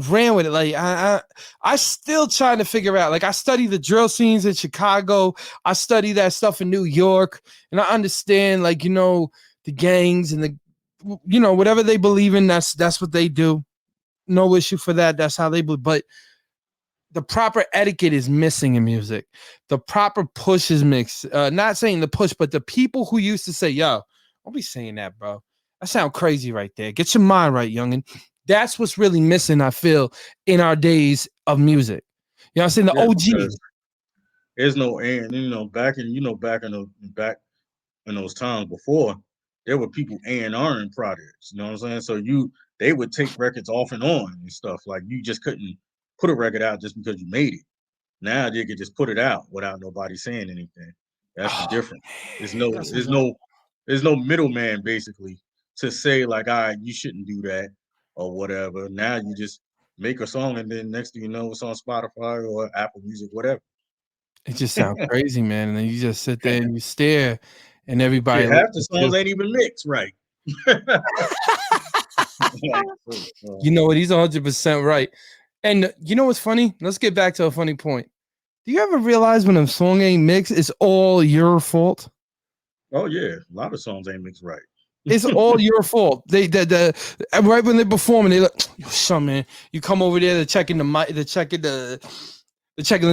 Speaker 1: ran with it. Like I still trying to figure out. Like I study the drill scenes in Chicago. I study that stuff in New York, and I understand like the gangs and the whatever they believe in. That's what they do. No issue for that. That's how they believe. But the proper etiquette is missing in music. The proper push is mixed. Not saying the push, but the people who used to say, yo, don't be saying that, bro. That sound crazy right there. Get your mind right, youngin. That's what's really missing, I feel, in our days of music. You know what I'm saying? The
Speaker 2: Yeah,
Speaker 1: OG.
Speaker 2: because there's no and back in those times before, there were people A&R in projects. You know what I'm saying? So they would take records off and on and stuff. Like you just couldn't put a record out just because you made it. Now they could just put it out without nobody saying anything. That's the
Speaker 1: Oh,
Speaker 2: difference. There's
Speaker 1: man,
Speaker 2: no
Speaker 1: that's
Speaker 2: there's
Speaker 1: what,
Speaker 2: no there's no middleman basically to say like, all right, you shouldn't do that or whatever. Now you just make a song and then next thing you know it's on Spotify or Apple Music, whatever.
Speaker 1: it just sounds crazy, man. And then you just sit there and you stare, and everybody
Speaker 2: Shit, half the
Speaker 1: listens
Speaker 2: songs
Speaker 1: too.
Speaker 2: ain't even mixed right. Like,
Speaker 1: You know what? He's 100% right. And you know what's funny? Let's get back to a funny point. Do you ever realize when a song ain't mixed, it's all your fault?
Speaker 2: oh yeah, a lot of songs ain't mixed right.
Speaker 1: It's all your fault. The right when they're performing, they look, yo, son, man. You come over there, they're checking the mic, they're checking the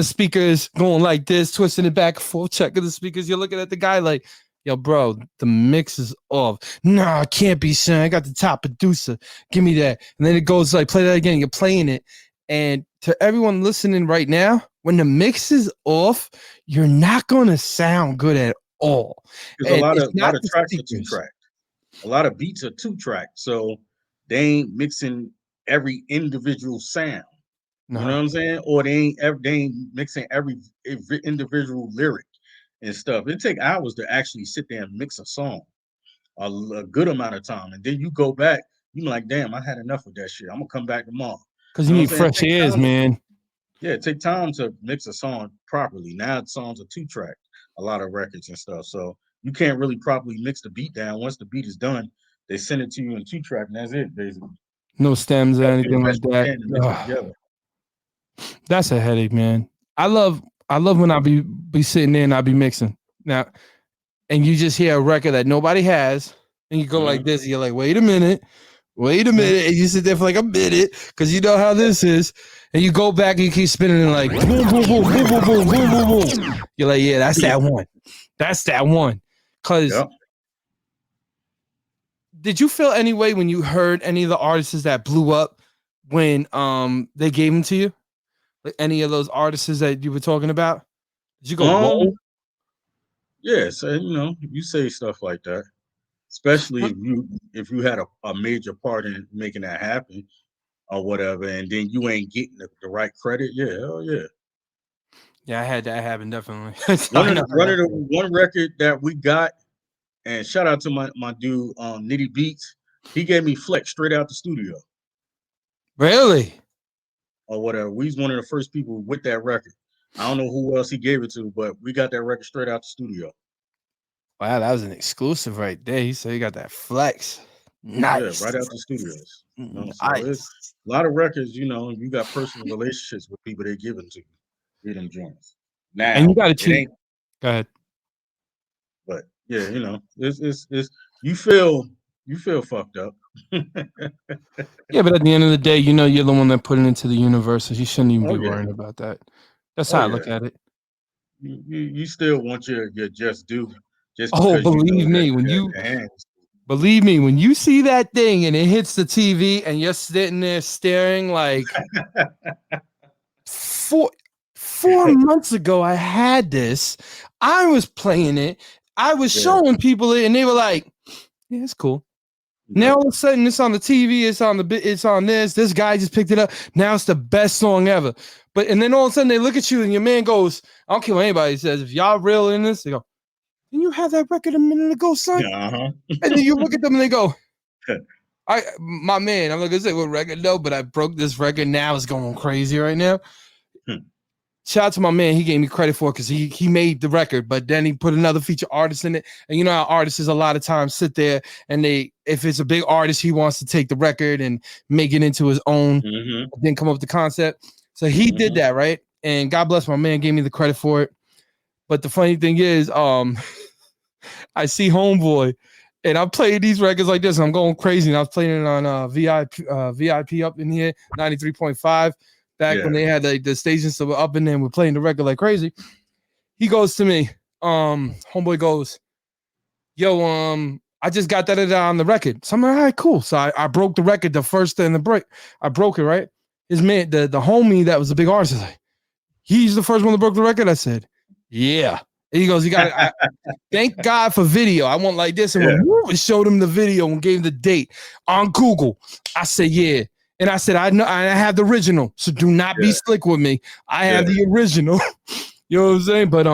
Speaker 1: speakers, going like this, twisting it back and forth, checking the speakers. You're looking at the guy like, yo, bro, the mix is off. Nah, can't be, son. I got the top producer. Give me that. And then it goes like, play that again. You're playing it. And to everyone listening right now, when the mix is off, you're not going to sound good at all.
Speaker 2: Because a
Speaker 1: And
Speaker 2: lot
Speaker 1: it's
Speaker 2: of
Speaker 1: not the
Speaker 2: tracks are two
Speaker 1: speakers.
Speaker 2: track. A lot of beats are two track, so they ain't mixing every individual sound. You know
Speaker 1: No.
Speaker 2: what I'm saying? Or they ain't mixing every individual lyric and stuff. It take hours to actually sit there and mix a song, a good amount of time, and then you go back. You like, damn, I had enough of that shit. I'm gonna come back tomorrow.
Speaker 1: Because
Speaker 2: You
Speaker 1: you
Speaker 2: know what I'm
Speaker 1: need
Speaker 2: saying?
Speaker 1: fresh ears, man.
Speaker 2: Take time to mix a song properly. Now songs are two track, a lot of records and stuff. So you can't really properly mix the beat down. Once the beat is done, they send it to you in two track, and that's it, basically.
Speaker 1: No stems or
Speaker 2: You gotta do the
Speaker 1: anything like
Speaker 2: best you
Speaker 1: that.
Speaker 2: can to mix it
Speaker 1: Ugh,
Speaker 2: together.
Speaker 1: that's a headache, man. I love when I be sitting there and I be mixing. Now, and you just hear a record that nobody has, and you go like
Speaker 2: Mhm.
Speaker 1: this, and you're like, wait a minute, and you sit there for like a minute, because you know how this is. And you go back and you keep spinning and like boom, boom, boom, boom, boom, boom, boom, boom, boom. You're like, yeah, that's that one. That's that one. Cause
Speaker 2: Yep.
Speaker 1: did you feel any way when you heard any of the artists that blew up when they gave them to you? Like any of those artists that you were talking about? Did you go, whoa?
Speaker 2: Um. Yeah. So you say stuff like that, especially if you had a major part in making that happen or whatever, and then you ain't getting the right credit. Yeah. Hell yeah.
Speaker 1: Yeah, I had that happen definitely. I know how
Speaker 2: One
Speaker 1: that
Speaker 2: of the
Speaker 1: feels.
Speaker 2: one record that we got. And shout out to my dude, Nitty Beats. He gave me Flex straight out the studio
Speaker 1: Really?
Speaker 2: or whatever. We was one of the first people with that record. I don't know who else he gave it to, but we got that record straight out the studio.
Speaker 1: Wow, that was an exclusive right there. He said you got that flex.
Speaker 2: Yeah,
Speaker 1: Nice.
Speaker 2: right out the studios. So it's
Speaker 1: Nice.
Speaker 2: a lot of records. You got personal relationships with people they giving to you. Get them joints.
Speaker 1: And you
Speaker 2: Now
Speaker 1: gotta
Speaker 2: it
Speaker 1: cheat.
Speaker 2: ain't,
Speaker 1: Go ahead.
Speaker 2: but yeah, it's you feel fucked up.
Speaker 1: Yeah, but at the end of the day, you know you're the one that put it into the universe, so you shouldn't even
Speaker 2: Oh
Speaker 1: be
Speaker 2: yeah,
Speaker 1: worrying about that. That's
Speaker 2: oh
Speaker 1: how I
Speaker 2: yeah.
Speaker 1: look at it.
Speaker 2: You still want your just due, just
Speaker 1: Oh,
Speaker 2: because you know
Speaker 1: believe
Speaker 2: that
Speaker 1: me, when
Speaker 2: that
Speaker 1: you
Speaker 2: the hands.
Speaker 1: believe me, when you see that thing and it hits the TV and you're sitting there staring like four 4 months ago, I had this. I was playing it. I was
Speaker 2: Yeah,
Speaker 1: showing people it, and they were like, "Yeah, it's cool." Now
Speaker 2: yep.
Speaker 1: all of a sudden, it's on the TV. It's on this. This guy just picked it up. Now it's the best song ever. But and then all of a sudden they look at you and your man goes, "I don't care what anybody says. If y'all real in this, they go, didn't you have that record a minute ago, son?"
Speaker 2: Yeah, uh-huh.
Speaker 1: And then you look at them and they go, my man, I'm not gonna say what record though, but I broke this record. Now it's going crazy right now. Shout out to my man. He gave me credit for it because he made the record, but then he put another feature artist in it. And you know how artists a lot of times sit there and if it's a big artist, he wants to take the record and make it into his own,
Speaker 2: Mm-hmm.
Speaker 1: then come up with the concept. So he did
Speaker 2: Mm-hmm.
Speaker 1: that, right? And God bless my man, gave me the credit for it. But the funny thing is, I see Homeboy, and I'm playing these records like this. And I'm going crazy, and I was playing it on VIP up in here, 93.5. Back when
Speaker 2: Yeah.
Speaker 1: they had the stations that were up in there, and we're playing the record like crazy. He goes to me, Homeboy goes, "Yo, I just got that on the record." So I'm like, "All right, cool." So I broke the record the first in the break. I broke it, right? His man, the homie that was a big artist, is like, He's the first one that broke the record. I said, yeah. And he goes, you got to, thank God for video. I want like this. And
Speaker 2: Yeah,
Speaker 1: when showed him the video and gave him the date on Google, I said, yeah. And I said, I know I have the original. So do not be
Speaker 2: yeah,
Speaker 1: slick with me. I have
Speaker 2: yeah,
Speaker 1: the original. You know what I'm saying? But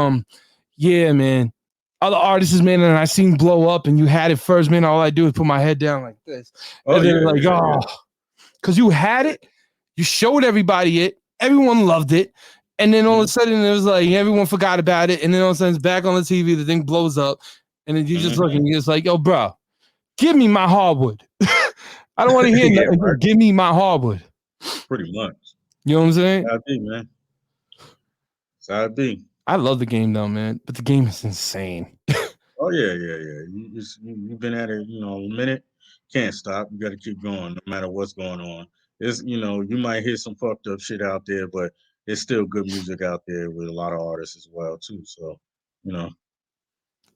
Speaker 1: yeah, man. Other artists, man, and I seen blow up and you had it first, man. All I do is put my head down like this.
Speaker 2: oh
Speaker 1: And then
Speaker 2: yeah,
Speaker 1: like,
Speaker 2: yeah,
Speaker 1: oh,
Speaker 2: yeah,
Speaker 1: because you had it, you showed everybody it, everyone loved it. And then all of a
Speaker 2: mm-hmm.
Speaker 1: sudden it was like everyone forgot about it. And then all of a sudden it's back on the TV, the thing blows up. And then you just look
Speaker 2: Mm-hmm.
Speaker 1: and you're just like, yo, bro, give me my hardwood. I don't want to hear
Speaker 2: Yeah,
Speaker 1: nothing.
Speaker 2: right.
Speaker 1: Just give me my hardwood.
Speaker 2: Pretty much.
Speaker 1: You know what I'm saying?
Speaker 2: Side B, man. Side B.
Speaker 1: I love the game though, man. But the game is insane.
Speaker 2: Oh yeah, yeah, yeah. You've been at it, a minute. Can't stop. You got to keep going, no matter what's going on. It's you might hear some fucked up shit out there, but it's still good music out there with a lot of artists as well too. So, you know,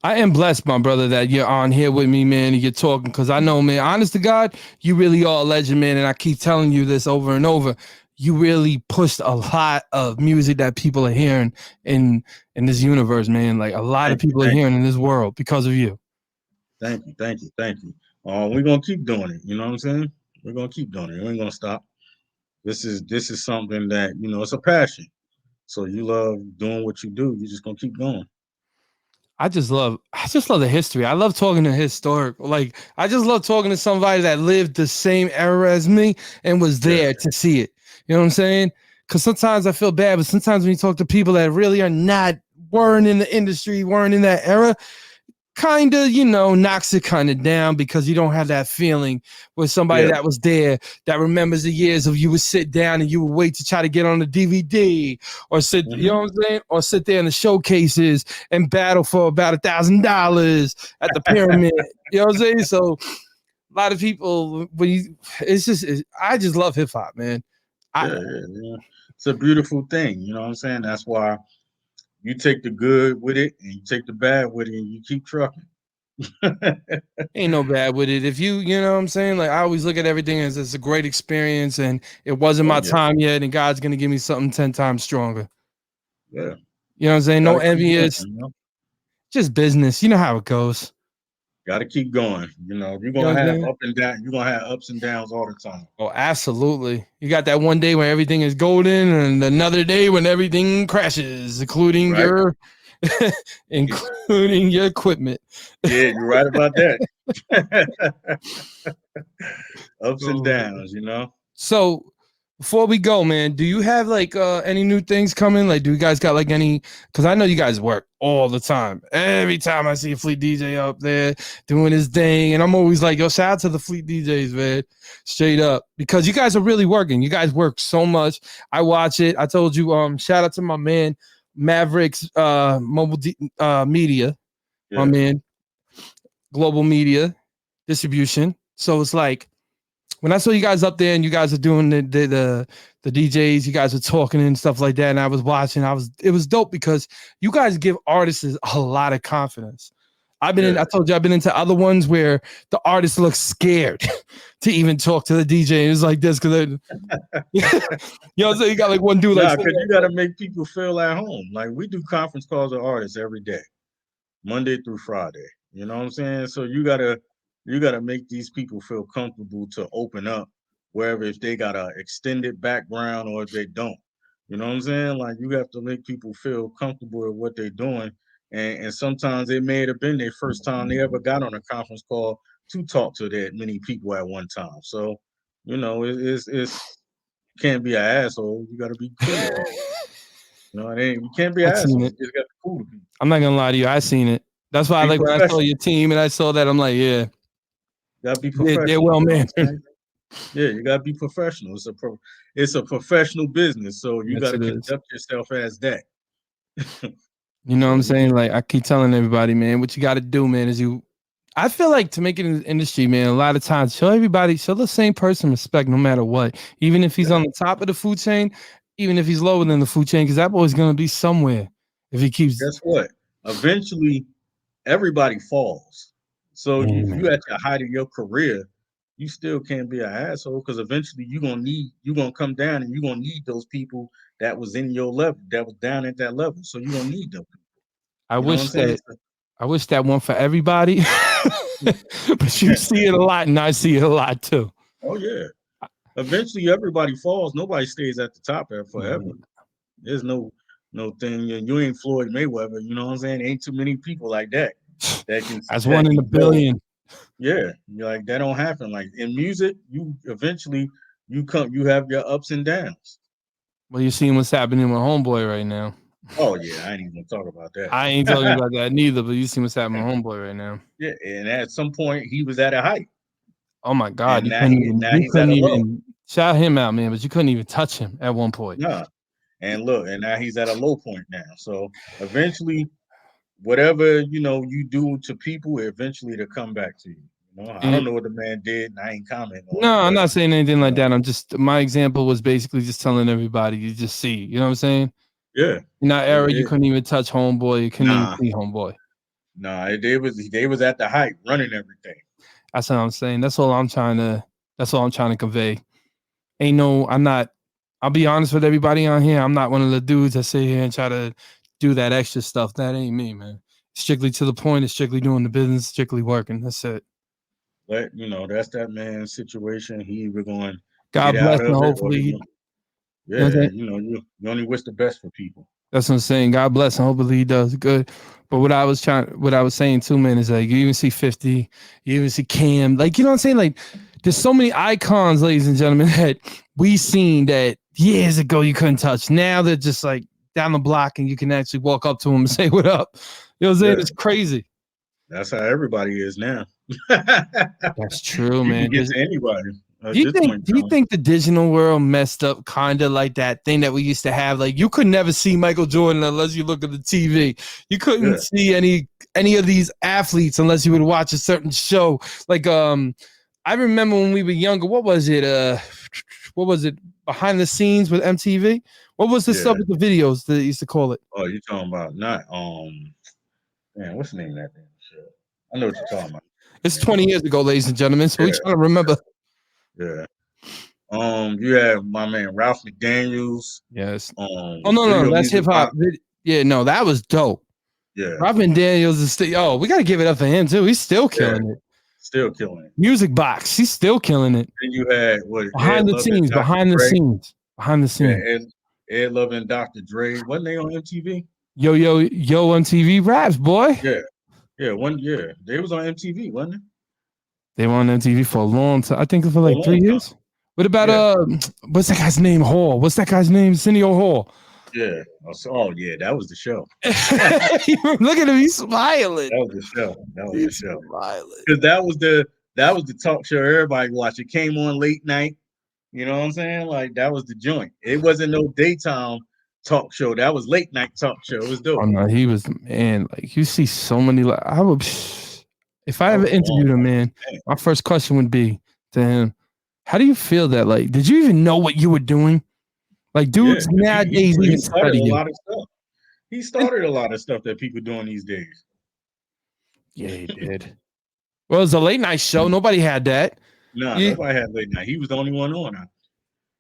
Speaker 1: I am blessed, my brother, that you're on here with me, man, and you're talking because I know, man, honest to God, you really are a legend, man. And I keep telling you this over and over. You really pushed a lot of music that people are hearing in this universe, man. Like a lot of
Speaker 2: thank you,
Speaker 1: people are
Speaker 2: thank you,
Speaker 1: hearing in this world because of you.
Speaker 2: thank you, thank you, thank you. We're gonna keep doing it. You know what I'm saying? We're gonna keep doing it. We ain't gonna stop. This is something that it's a passion. So you love doing what you do. You're just gonna keep going.
Speaker 1: I just love the history. I love talking to historic. Like I just love talking to somebody that lived the same era as me and was
Speaker 2: Yeah.
Speaker 1: there to see it. You know what I'm saying? Because sometimes I feel bad, but sometimes when you talk to people that really are not weren't in the industry, weren't in that era, kind of, knocks it kind of down because you don't have that feeling with somebody
Speaker 2: Yeah.
Speaker 1: that was there that remembers the years of you would sit down and you would wait to try to get on the DVD or sit, you
Speaker 2: Hmm.
Speaker 1: know what I'm saying? Or sit there in the showcases and battle for about $1,000 at the pyramid. You know what I'm saying? So a lot of people, I just love hip hop, man. I,
Speaker 2: Yeah, yeah, yeah. It's a beautiful thing. You know what I'm saying? That's why you take the good with it and you take the bad with it and you keep trucking.
Speaker 1: Ain't no bad with it. If you know what I'm saying? Like I always look at everything as it's a great experience and it wasn't
Speaker 2: Oh
Speaker 1: my
Speaker 2: yeah,
Speaker 1: time yet and God's gonna give me something 10 times stronger.
Speaker 2: yeah.
Speaker 1: You know what I'm saying? No
Speaker 2: Gotta keep going,
Speaker 1: envious,
Speaker 2: you know.
Speaker 1: just business. You know how it goes.
Speaker 2: Gotta keep going. You're
Speaker 1: You know
Speaker 2: gonna
Speaker 1: what I'm
Speaker 2: have
Speaker 1: saying?
Speaker 2: up and down, you're gonna have ups and downs all the time.
Speaker 1: Oh, absolutely. You got that one day where everything is golden and another day when everything crashes, including
Speaker 2: Right?
Speaker 1: your including your equipment.
Speaker 2: Yeah, you're right about that. Ups and
Speaker 1: Oh,
Speaker 2: downs.
Speaker 1: so before we go, man, do you have like any new things coming? Like, do you guys got like any? Because I know you guys work all the time. Every time I see a Fleet DJ up there doing his thing, and I'm always like, yo, shout out to the Fleet DJs, man, straight up, because you guys are really working. You guys work so much. I watch it. I told you, shout out to my man Mavericks, Media, my
Speaker 2: Yeah.
Speaker 1: man, Global Media Distribution. So it's like when I saw you guys up there and you guys are doing the DJs, you guys are talking and stuff like that, and I was watching, it was dope because you guys give artists a lot of confidence.
Speaker 2: Yeah.
Speaker 1: I told you I've been into other ones where the artist looks scared to even talk to the DJ. It's like this because you know what I'm saying? You got like one dude like
Speaker 2: Nah, because you gotta make people feel at home. Like we do conference calls with artists every day, Monday through Friday. You know what I'm saying? So you gotta make these people feel comfortable to open up wherever if they got a extended background or if they don't. You know what I'm saying? Like you have to make people feel comfortable with what they're doing. And sometimes it may have been their first time they ever got on a conference call to talk to that many people at one time. So, it's can't be an asshole. You gotta be cool to people. It ain't you can't be
Speaker 1: I
Speaker 2: an
Speaker 1: seen
Speaker 2: asshole. You
Speaker 1: it.
Speaker 2: just gotta be cool to people.
Speaker 1: I'm not gonna lie to you, I seen it. That's why I
Speaker 2: Be
Speaker 1: like when I saw
Speaker 2: professional.
Speaker 1: your team and I saw that I'm like, yeah,
Speaker 2: You gotta be
Speaker 1: they're
Speaker 2: professional.
Speaker 1: well
Speaker 2: You know what
Speaker 1: mannered.
Speaker 2: I'm saying? Yeah, you gotta be professional. It's a professional business, so you
Speaker 1: Yes,
Speaker 2: gotta
Speaker 1: it is.
Speaker 2: conduct yourself as that.
Speaker 1: You know what
Speaker 2: So
Speaker 1: I'm
Speaker 2: you
Speaker 1: saying?
Speaker 2: do.
Speaker 1: Like I keep telling everybody, man, what you got to do, man, is I feel like to make it in the industry, man, a lot of times show the same person respect no matter what, even if he's
Speaker 2: Yeah.
Speaker 1: on the top of the food chain, even if he's lower than the food chain, because that boy's gonna be somewhere if he keeps.
Speaker 2: Guess what? Eventually, everybody falls. So if you
Speaker 1: Amen.
Speaker 2: at your height of your career, you still can't be an asshole because eventually you're gonna come down and you're gonna need those people that was in your level, that was down at that level. So you're gonna need them.
Speaker 1: I
Speaker 2: You know what I'm
Speaker 1: wish
Speaker 2: saying?
Speaker 1: that I wish that one for everybody, but you see it a lot, and I see it a lot too.
Speaker 2: Oh yeah. Eventually everybody falls. Nobody stays at the top forever. There's no thing. You ain't Floyd Mayweather. You know what I'm saying? Ain't too many people like that
Speaker 1: That's
Speaker 2: that
Speaker 1: one in a
Speaker 2: can go.
Speaker 1: billion.
Speaker 2: Yeah, you're like that don't happen. Like in music, you eventually you have your ups and downs.
Speaker 1: Well, you seeing what's happening with Homeboy right now.
Speaker 2: Oh yeah, I ain't even gonna talk about
Speaker 1: I ain't talking
Speaker 2: that.
Speaker 1: about that neither, but you see what's happening with Homeboy right now.
Speaker 2: Yeah, and at some point he was at a height,
Speaker 1: Oh my God,
Speaker 2: and now
Speaker 1: you
Speaker 2: he's at
Speaker 1: couldn't
Speaker 2: a low.
Speaker 1: even shout him out, man, but you couldn't even touch him at one point.
Speaker 2: Nah, and look, and now he's at a low point now. So eventually, whatever you do to people, eventually to come back to you. I don't
Speaker 1: And
Speaker 2: know what the man did, and I ain't commenting on
Speaker 1: no,
Speaker 2: it,
Speaker 1: I'm
Speaker 2: but
Speaker 1: not saying anything
Speaker 2: you
Speaker 1: like
Speaker 2: know,
Speaker 1: that. I'm just my example was basically just telling everybody you just see. You know what I'm saying?
Speaker 2: yeah,
Speaker 1: In that
Speaker 2: it,
Speaker 1: era, you
Speaker 2: it,
Speaker 1: couldn't even touch Homeboy. You couldn't even
Speaker 2: nah,
Speaker 1: see Homeboy.
Speaker 2: they was at the height, running everything.
Speaker 1: That's what I'm saying. That's all I'm trying to. That's all I'm trying to convey. Ain't no. I'm not. I'll be honest with everybody on here. I'm not one of the dudes that sit here and try to do that extra stuff. That ain't me, man. Strictly to the point. It's strictly doing the business. Strictly working. That's it.
Speaker 2: But that's that man's situation. He either going to get
Speaker 1: God bless
Speaker 2: out
Speaker 1: and
Speaker 2: of it, or
Speaker 1: hopefully,
Speaker 2: he,
Speaker 1: you know what I'm
Speaker 2: yeah,
Speaker 1: saying?
Speaker 2: you only wish the best for people.
Speaker 1: That's what I'm saying. God bless and hopefully he does good. But what I was saying too, man, is like you even see 50, you even see Cam, like you know what I'm saying? Like there's so many icons, ladies and gentlemen, that we seen that years ago you couldn't touch. Now they're just like down the block and you can actually walk up to them and say what up. You know what I'm saying?
Speaker 2: Yeah,
Speaker 1: It's crazy.
Speaker 2: that's how everybody is now.
Speaker 1: That's true,
Speaker 2: You can
Speaker 1: man.
Speaker 2: get to anybody
Speaker 1: Do
Speaker 2: at
Speaker 1: you
Speaker 2: this
Speaker 1: think
Speaker 2: point
Speaker 1: do
Speaker 2: in
Speaker 1: you
Speaker 2: time.
Speaker 1: think the digital world messed up kind of like that thing that we used to have? Like you could never see Michael Jordan unless you look at the TV. You couldn't
Speaker 2: Yeah,
Speaker 1: see any of these athletes unless you would watch a certain show. Like I remember when we were younger, what was it? What was it? Behind the scenes with MTV? What was the stuff
Speaker 2: yeah.
Speaker 1: with the videos that they used to call it?
Speaker 2: Oh, you talking about not man? What's the name of that damn show? I know what you're talking about.
Speaker 1: It's 20 years ago, ladies and gentlemen. So we
Speaker 2: Yeah,
Speaker 1: trying to remember.
Speaker 2: yeah. You have my man Ralph McDaniels.
Speaker 1: Yes. Oh no,
Speaker 2: Video
Speaker 1: that's hip
Speaker 2: Music
Speaker 1: hop.
Speaker 2: Box.
Speaker 1: Yeah, no, that was dope.
Speaker 2: Yeah,
Speaker 1: Robin Daniels is still. Oh, we got to give it up for him too. He's still
Speaker 2: yeah.
Speaker 1: killing it.
Speaker 2: Still killing it.
Speaker 1: Music Box, he's still killing it.
Speaker 2: Then you had what Ed
Speaker 1: Behind the
Speaker 2: Love and
Speaker 1: scenes,
Speaker 2: Dr.
Speaker 1: behind the
Speaker 2: Dre.
Speaker 1: scenes, behind the
Speaker 2: Yeah,
Speaker 1: scenes.
Speaker 2: Ed Love and Dr. Dre. Wasn't they on MTV?
Speaker 1: Yo on TV raps, boy.
Speaker 2: Yeah, yeah. They was on MTV, wasn't it?
Speaker 1: They were on MTV for a long time. I think for
Speaker 2: For a
Speaker 1: like
Speaker 2: long
Speaker 1: 3 years.
Speaker 2: time.
Speaker 1: What about
Speaker 2: Yeah,
Speaker 1: what's that guy's name? Hall. What's that guy's name? Cineo Hall.
Speaker 2: yeah. Oh yeah, that was the show. that
Speaker 1: Look at him, he's smiling.
Speaker 2: was the show. That was the
Speaker 1: He's
Speaker 2: show.
Speaker 1: smiling.
Speaker 2: Because that was the talk show everybody watched. It came on late night. You know what I'm saying? Like that was the joint. It wasn't no daytime talk show. That was late night talk show. It was
Speaker 1: Oh
Speaker 2: dope.
Speaker 1: no, he was man. Like you see so many. Like I would, if I
Speaker 2: That
Speaker 1: ever
Speaker 2: was a long
Speaker 1: interviewed him,
Speaker 2: time.
Speaker 1: man,
Speaker 2: Man.
Speaker 1: my first question would be to him, "How do you feel that? Like, did you even know what you were doing? Like,
Speaker 2: Yeah,
Speaker 1: dudes
Speaker 2: 'cause
Speaker 1: nowadays
Speaker 2: he
Speaker 1: even
Speaker 2: started
Speaker 1: study
Speaker 2: a
Speaker 1: you."
Speaker 2: lot of stuff. He
Speaker 1: And
Speaker 2: started a lot of stuff that people doing these days.
Speaker 1: yeah, he did. Well, it was a late night show. Nobody had that.
Speaker 2: Nah,
Speaker 1: Yeah,
Speaker 2: nobody had late night. He was the only one on it.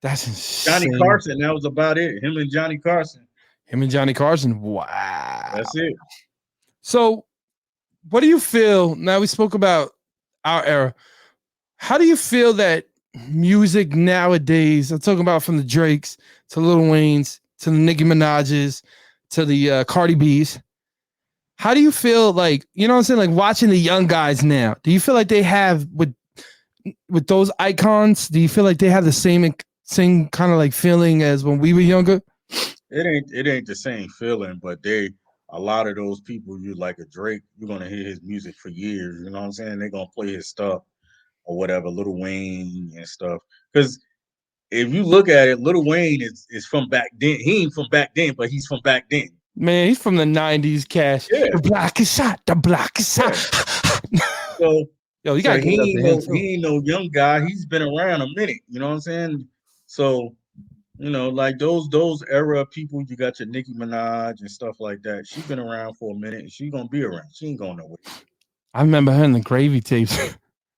Speaker 1: that's
Speaker 2: Johnny
Speaker 1: insane.
Speaker 2: Carson, that was about it. Him and Johnny Carson.
Speaker 1: Him and Johnny Carson. Wow.
Speaker 2: That's it.
Speaker 1: So, what do you feel? Now we spoke about our era. How do you feel that music nowadays? I'm talking about from the Drakes to Lil Wayne's to the Nicki Minaj's to the Cardi B's. How do you feel like you know what I'm saying? Like watching the young guys now. Do you feel like they have with those icons? Do you feel like they have the same kind of like feeling as when we were younger?
Speaker 2: It ain't the same feeling, but a lot of those people you like a Drake, you're gonna hear his music for years. You know what I'm saying? They're gonna play his stuff or whatever, Lil Wayne and stuff. Because if you look at it, Lil Wayne is from back then. He ain't from back then, but he's from back then.
Speaker 1: Man, he's from the '90s. Cash.
Speaker 2: Yeah,
Speaker 1: The block is shot. The block is shot.
Speaker 2: yeah. So
Speaker 1: Yo, you
Speaker 2: so
Speaker 1: gotta give it up to him too.
Speaker 2: he ain't no young guy. He's been around a minute. You know what I'm saying? So like those era people, you got your Nicki Minaj and stuff like that. She been around for a minute and she gonna be around. She ain't going nowhere.
Speaker 1: I remember her in the gravy tapes.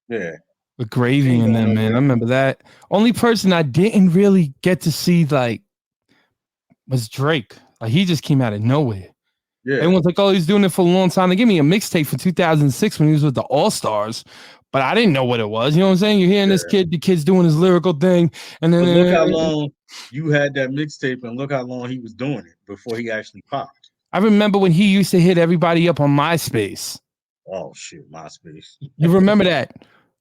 Speaker 2: Yeah.
Speaker 1: with Gravy
Speaker 2: Ain't
Speaker 1: and
Speaker 2: going
Speaker 1: them, man. I
Speaker 2: nowhere.
Speaker 1: remember that. Only person I didn't really get to see like was Drake. Like he just came out of nowhere.
Speaker 2: Yeah,
Speaker 1: Everyone's like, "Oh, he's doing it for a long time." They gave me a mixtape for 2006 when he was with the All Stars, but I didn't know what it was. You know what I'm saying? You're hearing this
Speaker 2: yeah.
Speaker 1: kid, the kid's doing his lyrical thing, and
Speaker 2: But look how
Speaker 1: then
Speaker 2: long you had that mixtape, and look how long he was doing it before he actually popped.
Speaker 1: I remember when he used to hit everybody up on MySpace.
Speaker 2: Oh shit, MySpace.
Speaker 1: You remember that?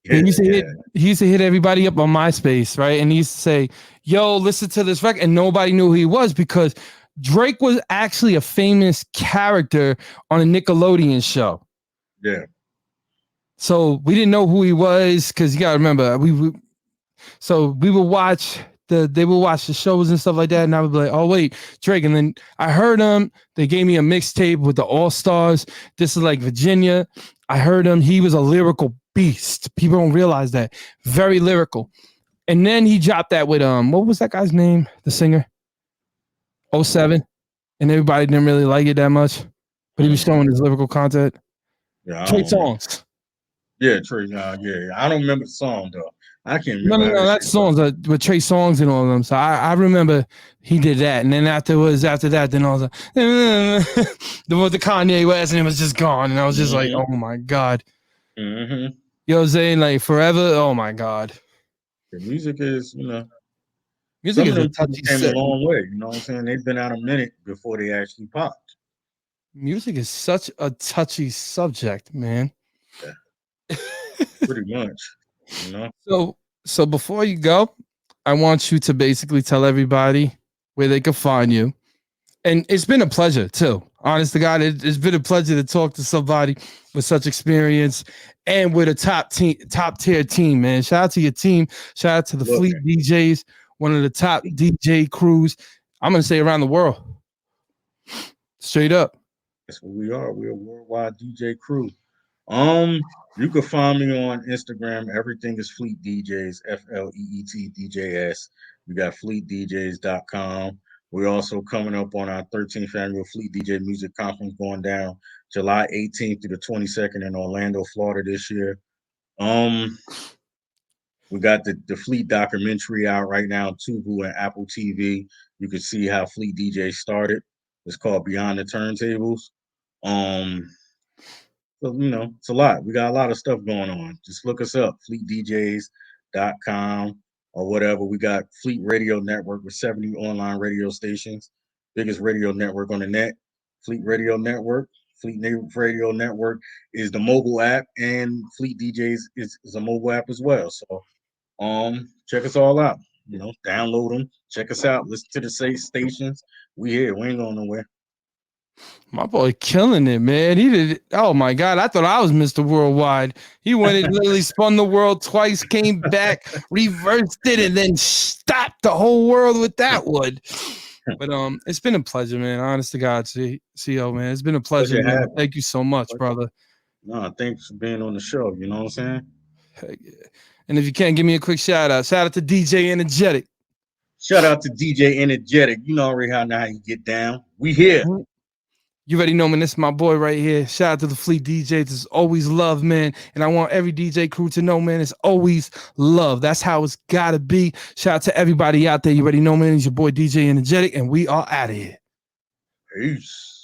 Speaker 1: He
Speaker 2: Yeah,
Speaker 1: used to hit
Speaker 2: yeah,
Speaker 1: he used to hit everybody up on MySpace, right? And he used to say, "Yo, listen to this record," and nobody knew who he was because Drake was actually a famous character on a Nickelodeon show.
Speaker 2: yeah.
Speaker 1: So we didn't know who he was because you gotta remember so we would watch they would watch the shows and stuff like that, and I would be like, "Oh wait, Drake." And then I heard him. They gave me a mixtape with the All Stars. This is like Virginia. I heard him. He was a lyrical beast. People don't realize that. Very lyrical. And then he dropped that with what was that guy's name? The singer. Oh
Speaker 2: Um,
Speaker 1: 07. And everybody didn't really like it that much, but he was
Speaker 2: mm,
Speaker 1: showing his lyrical content.
Speaker 2: yeah, I
Speaker 1: Trey
Speaker 2: don't know.
Speaker 1: Songz.
Speaker 2: Yeah, Trey. Yeah, I don't remember the song though. I can't
Speaker 1: No,
Speaker 2: remember
Speaker 1: no,
Speaker 2: how
Speaker 1: no.
Speaker 2: that
Speaker 1: That's
Speaker 2: shit go.
Speaker 1: songs with Trey Songs and all of them. So I remember he did that, and then after that, then I was like, the Kanye West, and it was just gone, and I was just like,
Speaker 2: Hmm.
Speaker 1: oh my god,
Speaker 2: Hmm.
Speaker 1: you know what I'm saying? Like forever. Oh my god,
Speaker 2: The music is,
Speaker 1: music
Speaker 2: some of
Speaker 1: is a
Speaker 2: them people
Speaker 1: touchy
Speaker 2: came a
Speaker 1: set.
Speaker 2: long way. You know what I'm saying? They've been out a minute before they actually popped.
Speaker 1: Music is such a touchy subject, man.
Speaker 2: Yeah, pretty much. You know.
Speaker 1: So before you go, I want you to basically tell everybody where they can find you. And it's been a pleasure too. Honest to God, it's been a pleasure to talk to somebody with such experience and with a top tier team, man. Shout out to your team. Shout out to the
Speaker 2: Look,
Speaker 1: Fleet DJs, one of the top DJ crews. I'm gonna say around the world, straight up.
Speaker 2: that's what we are. We're a worldwide DJ crew. Um, you can find me on Instagram. Everything is Fleet DJs, FLEET DJS. We got fleetdjs.com. We're also coming up on our 13th annual Fleet DJ Music Conference going down July 18th through the 22nd in Orlando, Florida this year. Um, we got the Fleet documentary out right now on Tubu and Apple TV. You can see how Fleet DJ started. It's called Beyond the Turntables. Um, so, it's a lot. We got a lot of stuff going on. Just look us up, fleetdjs.com or whatever. We got Fleet Radio Network with 70 online radio stations, biggest radio network on the net. Fleet Radio Network. Radio Network is the mobile app, and Fleet DJs is a mobile app as well. So check us all out. Download them, check us out, listen to the stations. We here. We ain't going nowhere.
Speaker 1: My boy killing it, man. He did. Oh my god, I thought I was Mr. Worldwide. He went and literally spun the world twice, came back, reversed it, and then stopped the whole world with that one. But it's been a pleasure, man. Honest to God, CO, man. It's been a pleasure,
Speaker 2: Pleasure
Speaker 1: man.
Speaker 2: having
Speaker 1: Thank you so much,
Speaker 2: you.
Speaker 1: brother.
Speaker 2: No, thanks for being on the show. You know what I'm saying?
Speaker 1: Heck yeah. And if you can, give me a quick shout out to DJ Enjetic.
Speaker 2: Shout out to DJ Enjetic. You know already how you get down. We here.
Speaker 1: You already know, man. This is my boy right here. Shout out to the Fleet DJs. It's always love, man. And I want every DJ crew to know, man, it's always love. That's how it's got to be. Shout out to everybody out there. You already know, man. It's your boy DJ Enjetic, and we are out of here.
Speaker 2: Peace.